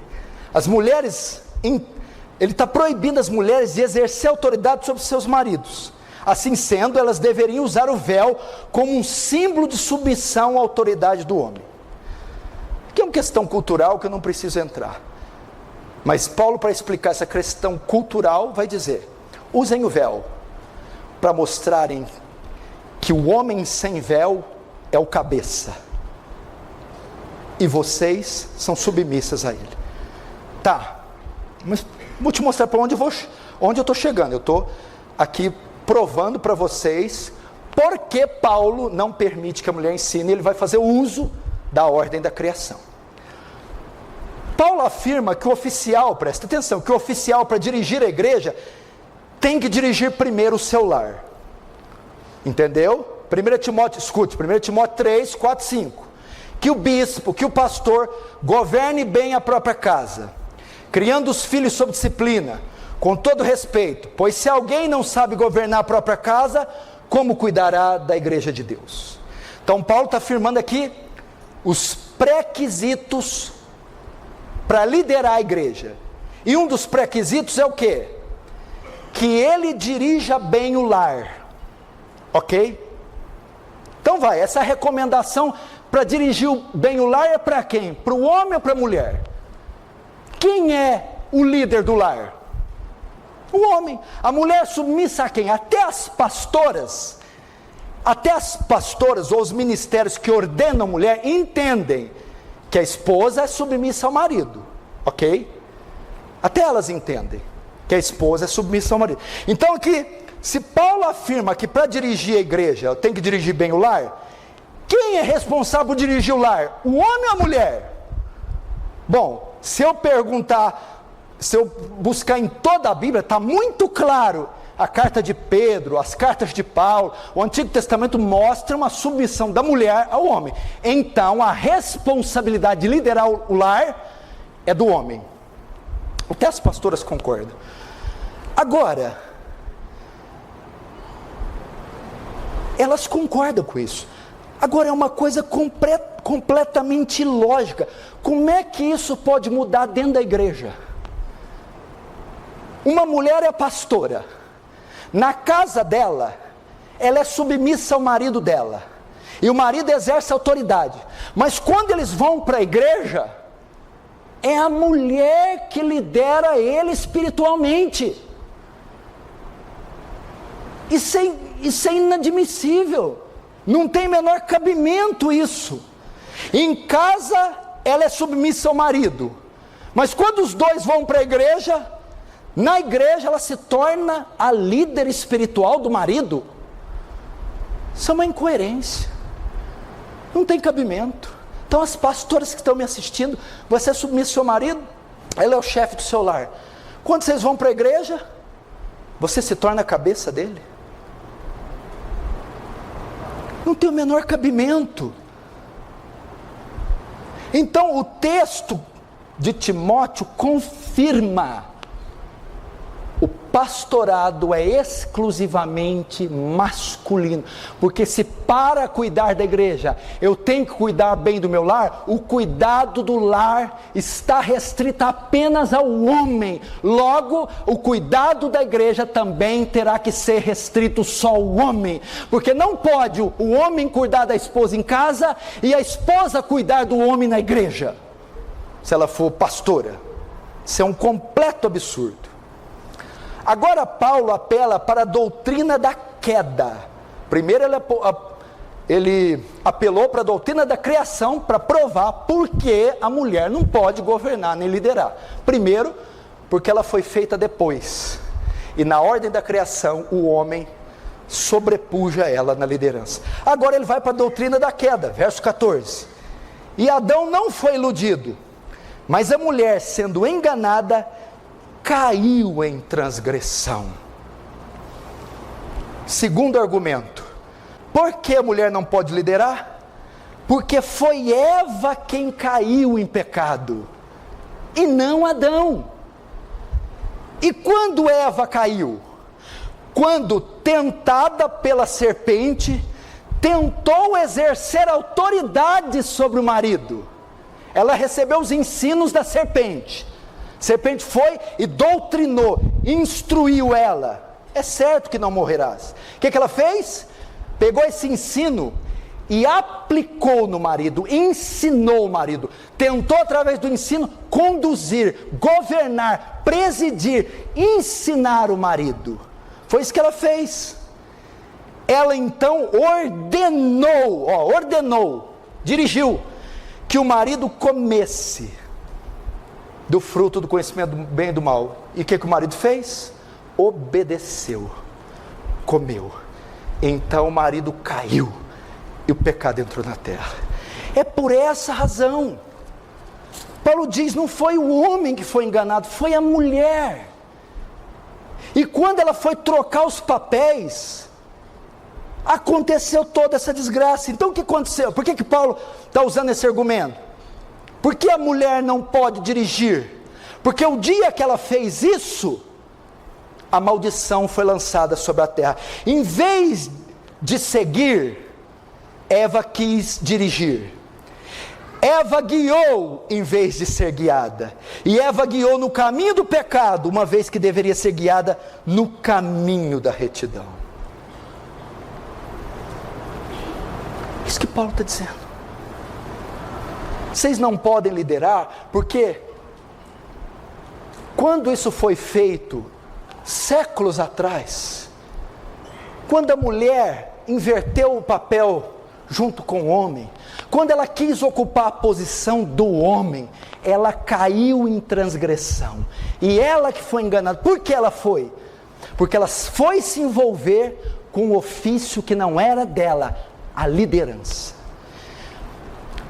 As mulheres, ele está proibindo as mulheres de exercer autoridade sobre seus maridos. Assim sendo, elas deveriam usar o véu como um símbolo de submissão à autoridade do homem. Que é uma questão cultural que eu não preciso entrar. Mas Paulo, para explicar essa questão cultural, vai dizer: usem o véu para mostrarem que o homem sem véu é o cabeça, e vocês são submissas a ele. Tá, mas vou te mostrar para onde eu estou chegando. Eu estou aqui provando para vocês porque Paulo não permite que a mulher ensine. Ele vai fazer uso da ordem da criação. Paulo afirma que o oficial, presta atenção, que o oficial, para dirigir a igreja, tem que dirigir primeiro o seu lar. Entendeu? 1 Timóteo, escute, 1 Timóteo 3, 4, 5. Que o bispo, que o pastor governe bem a própria casa, criando os filhos sob disciplina, com todo respeito, pois se alguém não sabe governar a própria casa, como cuidará da igreja de Deus? Então Paulo está afirmando aqui os pré-requisitos para liderar a igreja. E um dos pré-requisitos é o quê? Que ele dirija bem o lar. Ok? Então vai, essa recomendação para dirigir bem o lar é para quem? Para o homem ou para a mulher? Quem é o líder do lar? O homem. A mulher submissa a quem? Até as pastoras ou os ministérios que ordenam a mulher entendem que a esposa é submissa ao marido, ok? Até elas entendem que a esposa é submissa ao marido. Então aqui, se Paulo afirma que para dirigir a igreja eu tenho que dirigir bem o lar, quem é responsável por dirigir o lar? O homem ou a mulher? Bom, se eu buscar em toda a Bíblia, está muito claro. A carta de Pedro, as cartas de Paulo, o Antigo Testamento mostra uma submissão da mulher ao homem. Então a responsabilidade de liderar o lar é do homem. Até as pastoras concordam. Agora, elas concordam com isso. Agora é uma coisa completamente ilógica. Como é que isso pode mudar dentro da igreja? Uma mulher é pastora. Na casa dela, ela é submissa ao marido dela. E o marido exerce autoridade. Mas quando eles vão para a igreja, é a mulher que lidera ele espiritualmente. Isso é inadmissível. Não tem menor cabimento isso. Em casa, ela é submissa ao marido. Mas quando os dois vão para a igreja, na igreja ela se torna a líder espiritual do marido. Isso é uma incoerência. Não tem cabimento. Então as pastoras que estão me assistindo, você é submissa ao seu marido, ele é o chefe do seu lar. Quando vocês vão para a igreja, você se torna a cabeça dele. Não tem o menor cabimento. Então o texto de Timóteo confirma: o pastorado é exclusivamente masculino, porque se para cuidar da igreja eu tenho que cuidar bem do meu lar, o cuidado do lar está restrito apenas ao homem. Logo, o cuidado da igreja também terá que ser restrito só ao homem, porque não pode o homem cuidar da esposa em casa e a esposa cuidar do homem na igreja, se ela for pastora. Isso é um completo absurdo. Agora Paulo apela para a doutrina da queda. Primeiro ele apelou para a doutrina da criação, para provar por que a mulher não pode governar nem liderar. Primeiro, porque ela foi feita depois, e na ordem da criação o homem sobrepuja ela na liderança. Agora ele vai para a doutrina da queda, verso 14. E Adão não foi iludido, mas a mulher, sendo enganada, caiu em transgressão. Segundo argumento: por que a mulher não pode liderar? Porque foi Eva quem caiu em pecado, e não Adão. E quando Eva caiu? Quando, tentada pela serpente, tentou exercer autoridade sobre o marido. Ela recebeu os ensinos da serpente. A serpente foi e doutrinou, instruiu ela: é certo que não morrerás. O que ela fez? Pegou esse ensino e aplicou no marido, ensinou o marido, tentou através do ensino conduzir, governar, presidir, ensinar o marido. Foi isso que ela fez. Ela então ordenou, dirigiu, que o marido comesse do fruto do conhecimento do bem e do mal. E o que o marido fez? Obedeceu, comeu. Então o marido caiu e o pecado entrou na terra. É por essa razão, Paulo diz, não foi o homem que foi enganado, foi a mulher. E quando ela foi trocar os papéis, aconteceu toda essa desgraça. Então o que aconteceu? Por que Paulo está usando esse argumento? Porque a mulher não pode dirigir? Porque o dia que ela fez isso, a maldição foi lançada sobre a terra. Em vez de seguir, Eva quis dirigir. Eva guiou em vez de ser guiada. E Eva guiou no caminho do pecado, uma vez que deveria ser guiada no caminho da retidão. Isso que Paulo está dizendo. Vocês não podem liderar, porque quando isso foi feito, séculos atrás, quando a mulher inverteu o papel junto com o homem, quando ela quis ocupar a posição do homem, ela caiu em transgressão, e ela que foi enganada. Por que ela foi? Porque ela foi se envolver com um ofício que não era dela, a liderança.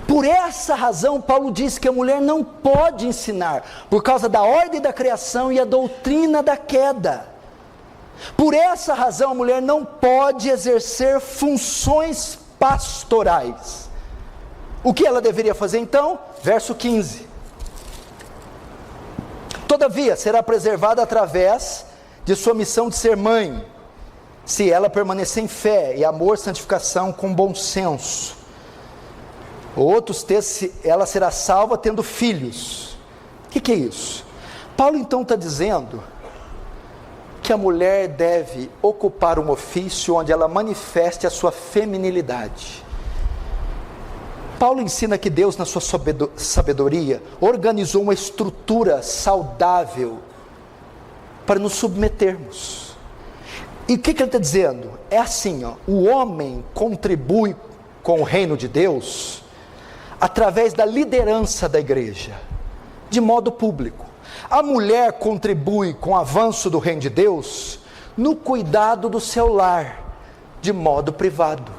Por essa razão, Paulo diz que a mulher não pode ensinar, por causa da ordem da criação e a doutrina da queda. Por essa razão, a mulher não pode exercer funções pastorais. O que ela deveria fazer então? Verso 15. Todavia, será preservada através de sua missão de ser mãe, se ela permanecer em fé e amor, santificação com bom senso. Outros textos, ela será salva tendo filhos. O que é isso? Paulo então está dizendo que a mulher deve ocupar um ofício onde ela manifeste a sua feminilidade. Paulo ensina que Deus, na sua sabedoria, organizou uma estrutura saudável para nos submetermos. E o que ele está dizendo? É assim, o homem contribui com o reino de Deus através da liderança da igreja, de modo público. A mulher contribui com o avanço do reino de Deus no cuidado do seu lar, de modo privado.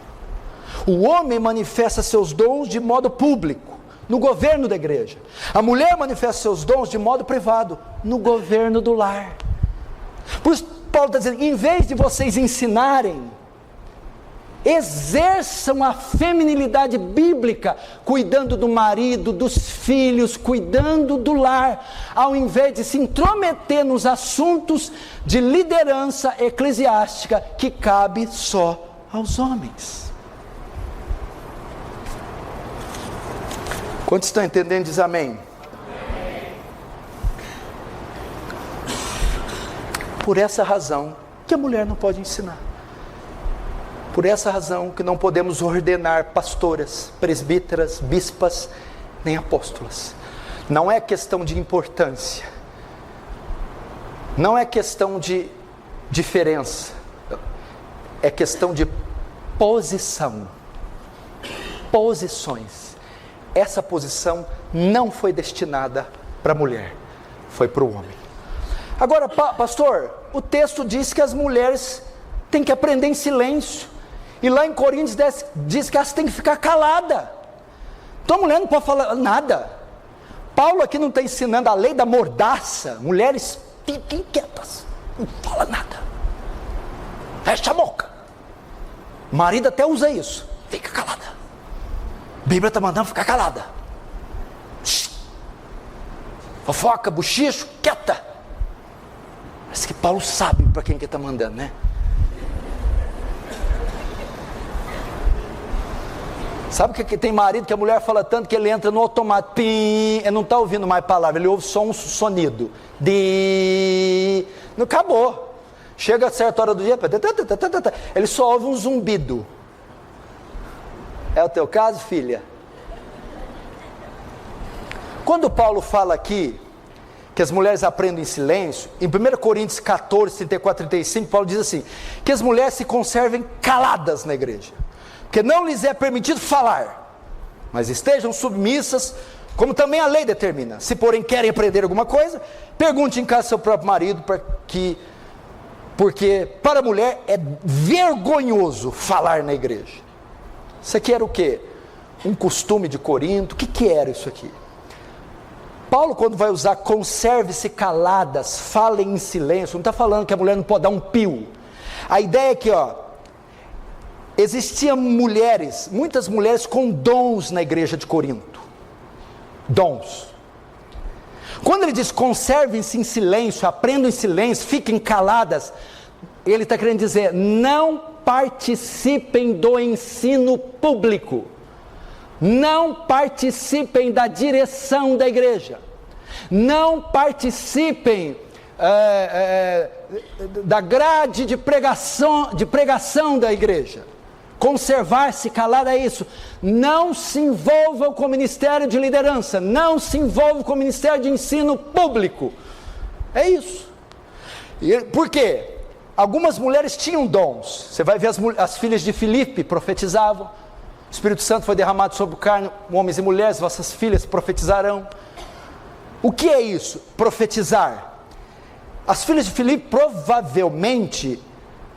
O homem manifesta seus dons de modo público, no governo da igreja. A mulher manifesta seus dons de modo privado, no governo do lar. Por isso Paulo está dizendo, em vez de vocês ensinarem, exerçam a feminilidade bíblica, cuidando do marido, dos filhos, cuidando do lar, ao invés de se intrometer nos assuntos de liderança eclesiástica, que cabe só aos homens. Quantos estão entendendo? Diz amém. Por essa razão que a mulher não pode ensinar. Por essa razão que não podemos ordenar pastoras, presbíteras, bispas, nem apóstolas. Não é questão de importância. Não é questão de diferença. É questão de posição. Posições. Essa posição não foi destinada para a mulher, foi para o homem. Agora, pastor, o texto diz que as mulheres têm que aprender em silêncio. E lá em Coríntios diz que elas têm que ficar caladas. Então a mulher não pode falar nada. Paulo aqui não está ensinando a lei da mordaça. Mulheres fiquem quietas, não fala nada. Fecha a boca. O marido até usa isso. Fica calada. A Bíblia está mandando ficar calada. Shhh. Fofoca, bochicho, quieta. Parece que Paulo sabe para quem que está mandando, né? Sabe que tem marido que a mulher fala tanto que ele entra no automático, pim, ele não está ouvindo mais palavra, ele ouve só um sonido, não acabou. Chega a certa hora do dia, ele só ouve um zumbido. É o teu caso, filha? quando Paulo fala aqui que as mulheres aprendem em silêncio, em 1 Coríntios 14, 34, 35, Paulo diz assim, que as mulheres se conservem caladas na igreja, porque não lhes é permitido falar, mas estejam submissas, como também a lei determina. Se porém querem aprender alguma coisa, pergunte em casa ao seu próprio marido, porque para a mulher é vergonhoso falar na igreja. Isso aqui era o quê? Um costume de Corinto. O que era isso aqui? Paulo, quando vai usar conserve-se caladas, falem em silêncio, não está falando que a mulher não pode dar um pio. A ideia é que, existiam muitas mulheres com dons na igreja de Corinto. Dons. Quando ele diz conservem-se em silêncio, aprendam em silêncio, fiquem caladas, ele está querendo dizer, não participem do ensino público. Não participem da direção da igreja, não participem da grade de pregação da igreja. Conservar-se calado é isso. Não se envolvam com o ministério de liderança, não se envolvam com o ministério de ensino público. É isso. Por quê? Algumas mulheres tinham dons. Você vai ver as filhas de Filipe profetizavam. O Espírito Santo foi derramado sobre o carne, homens e mulheres, vossas filhas profetizarão. O que é isso? Profetizar. As filhas de Filipe, provavelmente,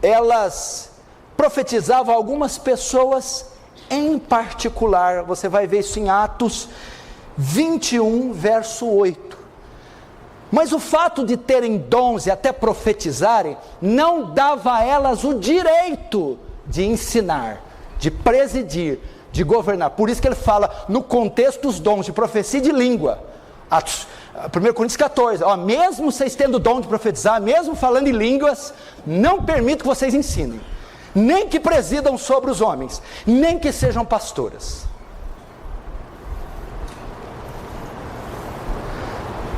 elas profetizavam algumas pessoas em particular. Você vai ver isso em Atos 21, verso 8. Mas o fato de terem dons e até profetizarem, não dava a elas o direito de ensinar, de presidir, de governar. Por isso que ele fala no contexto dos dons de profecia e de língua. 1 Coríntios 14, mesmo vocês tendo o dom de profetizar, mesmo falando em línguas, não permito que vocês ensinem, nem que presidam sobre os homens, nem que sejam pastoras.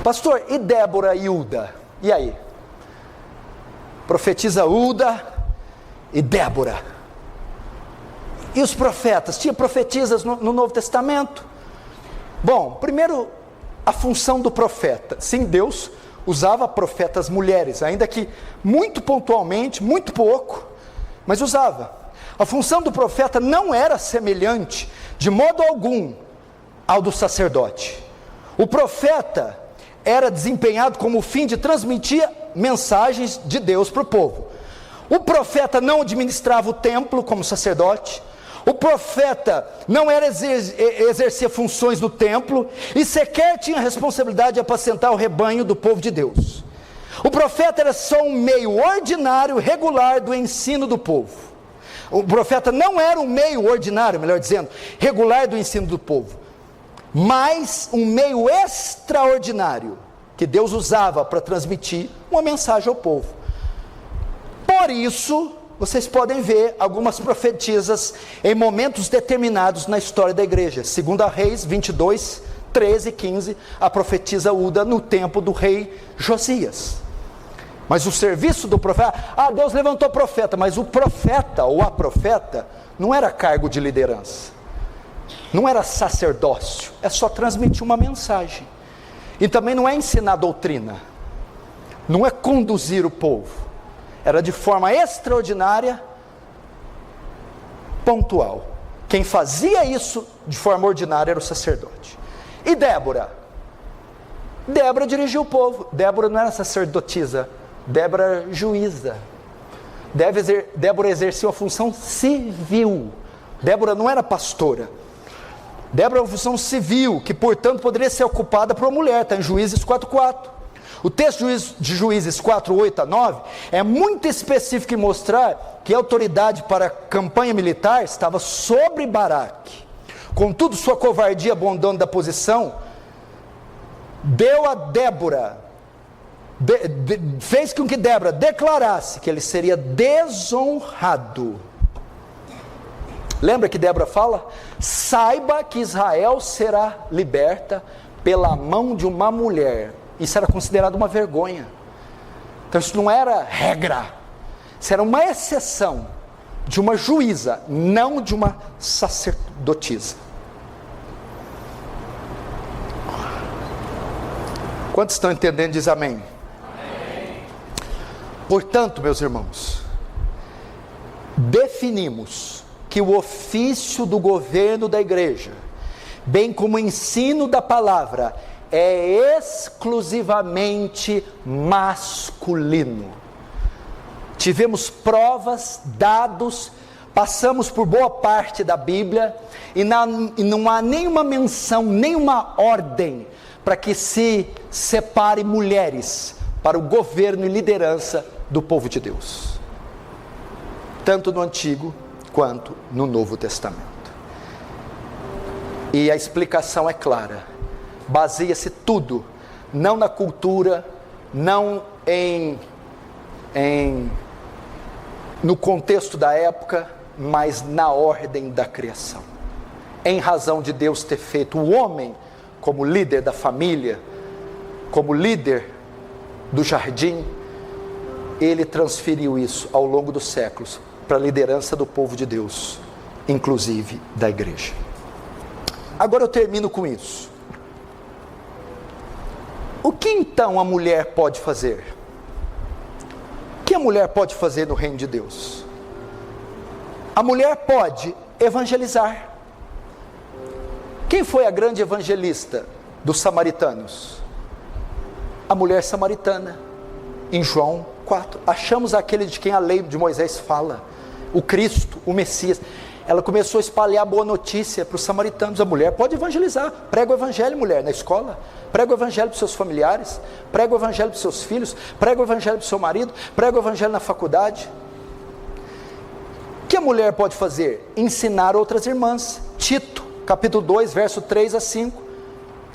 Pastor, e Débora e Uda? E aí? Profetiza Uda e Débora. E os profetas? Tinha profetisas no Novo Testamento? Bom, primeiro, a função do profeta. Sim, Deus usava profetas mulheres, ainda que muito pontualmente, muito pouco, mas usava. A função do profeta não era semelhante, de modo algum, ao do sacerdote. O profeta era desempenhado como o fim de transmitir mensagens de Deus para o povo. O profeta não administrava o templo como sacerdote. O profeta não exercia funções no templo e sequer tinha a responsabilidade de apacentar o rebanho do povo de Deus. O profeta era só um meio ordinário, regular do ensino do povo. O profeta não era um meio ordinário, melhor dizendo, regular do ensino do povo, mas um meio extraordinário que Deus usava para transmitir uma mensagem ao povo. Por isso, vocês podem ver algumas profetisas em momentos determinados na história da igreja. 2 Reis 22, 13 e 15, a profetisa Uda no tempo do rei Josias. Mas o serviço do profeta, Deus levantou profeta, mas o profeta ou a profeta não era cargo de liderança, não era sacerdócio, é só transmitir uma mensagem. E também não é ensinar doutrina, não é conduzir o povo. Era de forma extraordinária, pontual. Quem fazia isso de forma ordinária era o sacerdote. E Débora? Débora dirigiu o povo. Débora não era sacerdotisa, Débora era juíza. Débora exercia uma função civil. Débora não era pastora. Débora é uma função civil, que portanto poderia ser ocupada por uma mulher, está em Juízes 4:4. O texto de Juízes 4:8 a 9 é muito específico em mostrar que a autoridade para a campanha militar estava sobre Baraque. Contudo, sua covardia, abandonando da posição, deu a Débora, fez com que Débora declarasse que ele seria desonrado. Lembra que Débora fala? Saiba que Israel será liberta pela mão de uma mulher. Isso era considerado uma vergonha. Então isso não era regra, isso era uma exceção de uma juíza, não de uma Quantos estão entendendo? Diz amém. Portanto, meus irmãos, definimos que o ofício do governo da igreja, bem como o ensino da palavra, é exclusivamente masculino. Tivemos provas, dados, passamos por boa parte da Bíblia e não há nenhuma menção, nenhuma ordem para que se separe mulheres para o governo e liderança do povo de Deus, tanto no Antigo quanto no Novo Testamento. E a explicação é clara, baseia-se tudo, não na cultura, não no contexto da época, mas na ordem da criação. Em razão de Deus ter feito o homem como líder da família, como líder do jardim, ele transferiu isso ao longo dos séculos para a liderança do povo de Deus, inclusive da igreja. Agora eu termino com isso. O que então a mulher pode fazer? O que a mulher pode fazer no reino de Deus? A mulher pode evangelizar. Quem foi a grande evangelista dos samaritanos? A mulher samaritana. Em João 4, achamos aquele de quem a lei de Moisés fala, o Cristo, o Messias. Ela começou a espalhar a boa notícia para os samaritanos. A mulher pode evangelizar. Prega o evangelho, mulher, na escola. Prega o evangelho para os seus familiares. Prega o evangelho para os seus filhos. Prega o evangelho para o seu marido. Prega o evangelho na faculdade. O que a mulher pode fazer? Ensinar outras irmãs. Tito, capítulo 2, verso 3 a 5.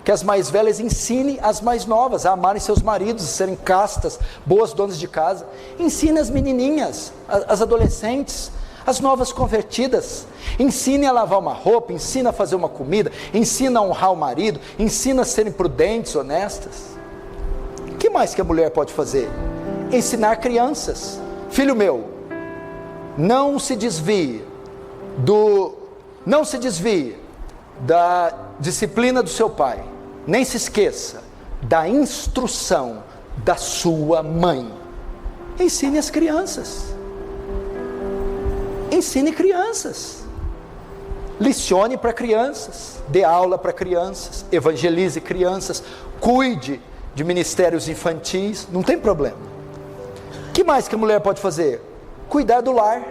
Que as mais velhas ensinem as mais novas a amarem seus maridos, a serem castas, boas donas de casa. Ensine as menininhas, as adolescentes, as novas convertidas. Ensine a lavar uma roupa, ensine a fazer uma comida, ensine a honrar o marido, ensine a serem prudentes, honestas. O que mais que a mulher pode fazer? Ensinar crianças. Filho meu, não se desvie da disciplina do seu pai, nem se esqueça da instrução da sua mãe. Ensine as crianças. Ensine crianças. Lecione para crianças, dê aula para crianças, evangelize crianças, cuide de ministérios infantis, não tem problema. O que mais que a mulher pode fazer? Cuidar do lar.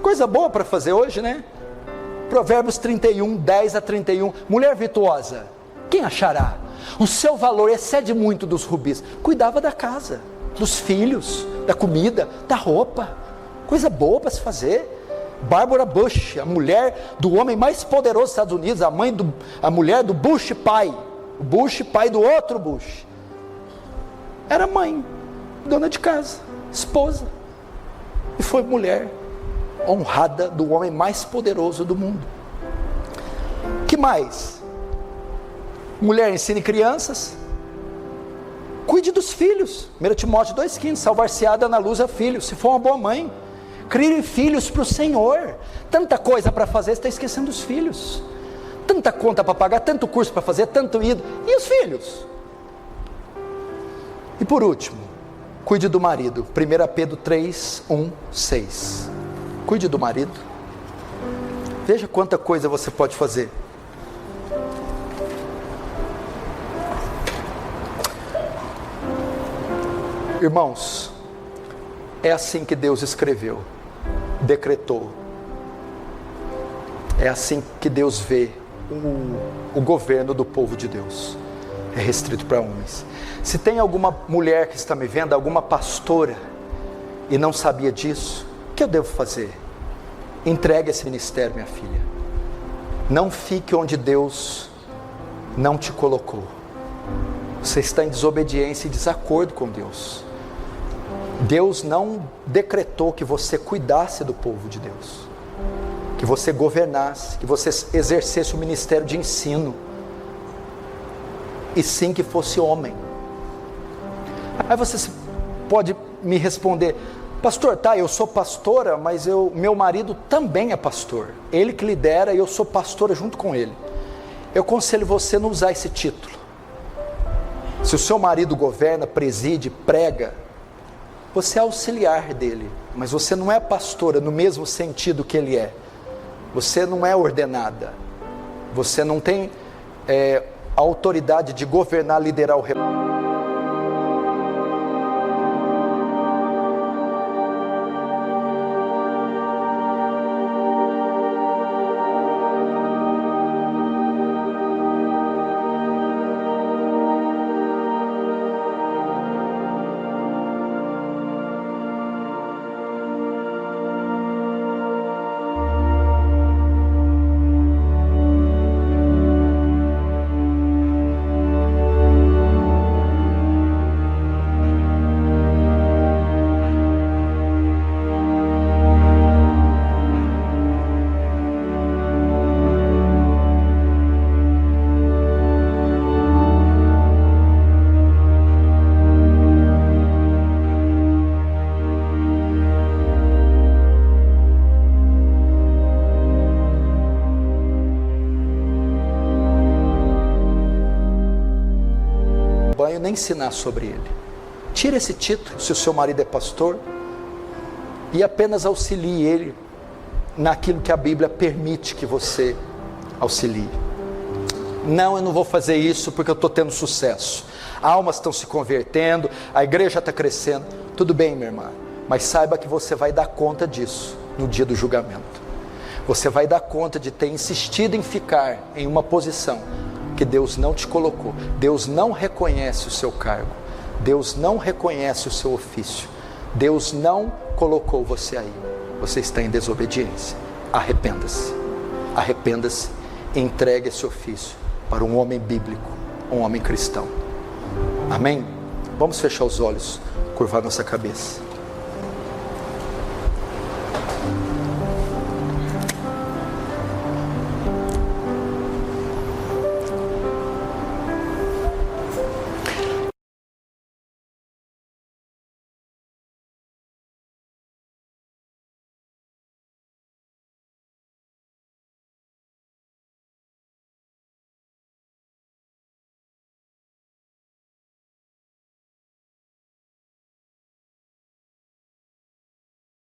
Coisa boa para fazer hoje, né? Provérbios 31, 10 a 31. Mulher virtuosa, quem achará? O seu valor excede muito dos rubis. Cuidava da casa, dos filhos, da comida, da roupa. Coisa boa para se fazer. Barbara Bush, a mulher do homem mais poderoso dos Estados Unidos, a mulher do Bush pai, o Bush pai do outro Bush, era mãe, dona de casa, esposa, e foi mulher honrada do homem mais poderoso do mundo. Que mais? Mulher, ensine crianças, cuide dos filhos. 1 Timóteo 2,15, salvar-se-á dando à luz a filhos, se for uma boa mãe. Crie filhos para o Senhor. Tanta coisa para fazer, você está esquecendo os filhos. Tanta conta para pagar, tanto curso para fazer, tanto ido. E os filhos? E por último, cuide do marido. 1 Pedro 3, 1, 6. Cuide do marido. Veja quanta coisa você pode fazer. Irmãos, é assim que Deus escreveu, decretou. É assim que Deus vê o governo do povo de Deus. É restrito para homens. Se tem alguma mulher que está me vendo, alguma pastora, e não sabia disso, o que eu devo fazer? Entregue esse ministério, minha filha. Não fique onde Deus não te colocou. Você está em desobediência e desacordo com Deus. Deus não decretou que você cuidasse do povo de Deus, que você governasse, que você exercesse o ministério de ensino, e sim que fosse homem. Aí você pode me responder: pastor, tá, eu sou pastora, mas meu marido também é pastor, ele que lidera e eu sou pastora junto com ele. Eu aconselho você a não usar esse título. Se o seu marido governa, preside, prega, você é auxiliar dele, mas você não é pastora no mesmo sentido que ele é. Você não é ordenada. Você não tem a autoridade de governar, liderar o rebanho. Nem ensinar sobre ele. Tire esse título, se o seu marido é pastor, e apenas auxilie ele naquilo que a Bíblia permite que você auxilie. Não, eu não vou fazer isso porque eu estou tendo sucesso. Almas estão se convertendo, a igreja está crescendo. Tudo bem, minha irmã, mas saiba que você vai dar conta disso no dia do julgamento. Você vai dar conta de ter insistido em ficar em uma posição que Deus não te colocou. Deus não reconhece o seu cargo. Deus não reconhece o seu ofício. Deus não colocou você aí. Você está em desobediência. Arrependa-se. Arrependa-se e entregue esse ofício para um homem bíblico, um homem cristão. Amém? Vamos fechar os olhos, curvar nossa cabeça.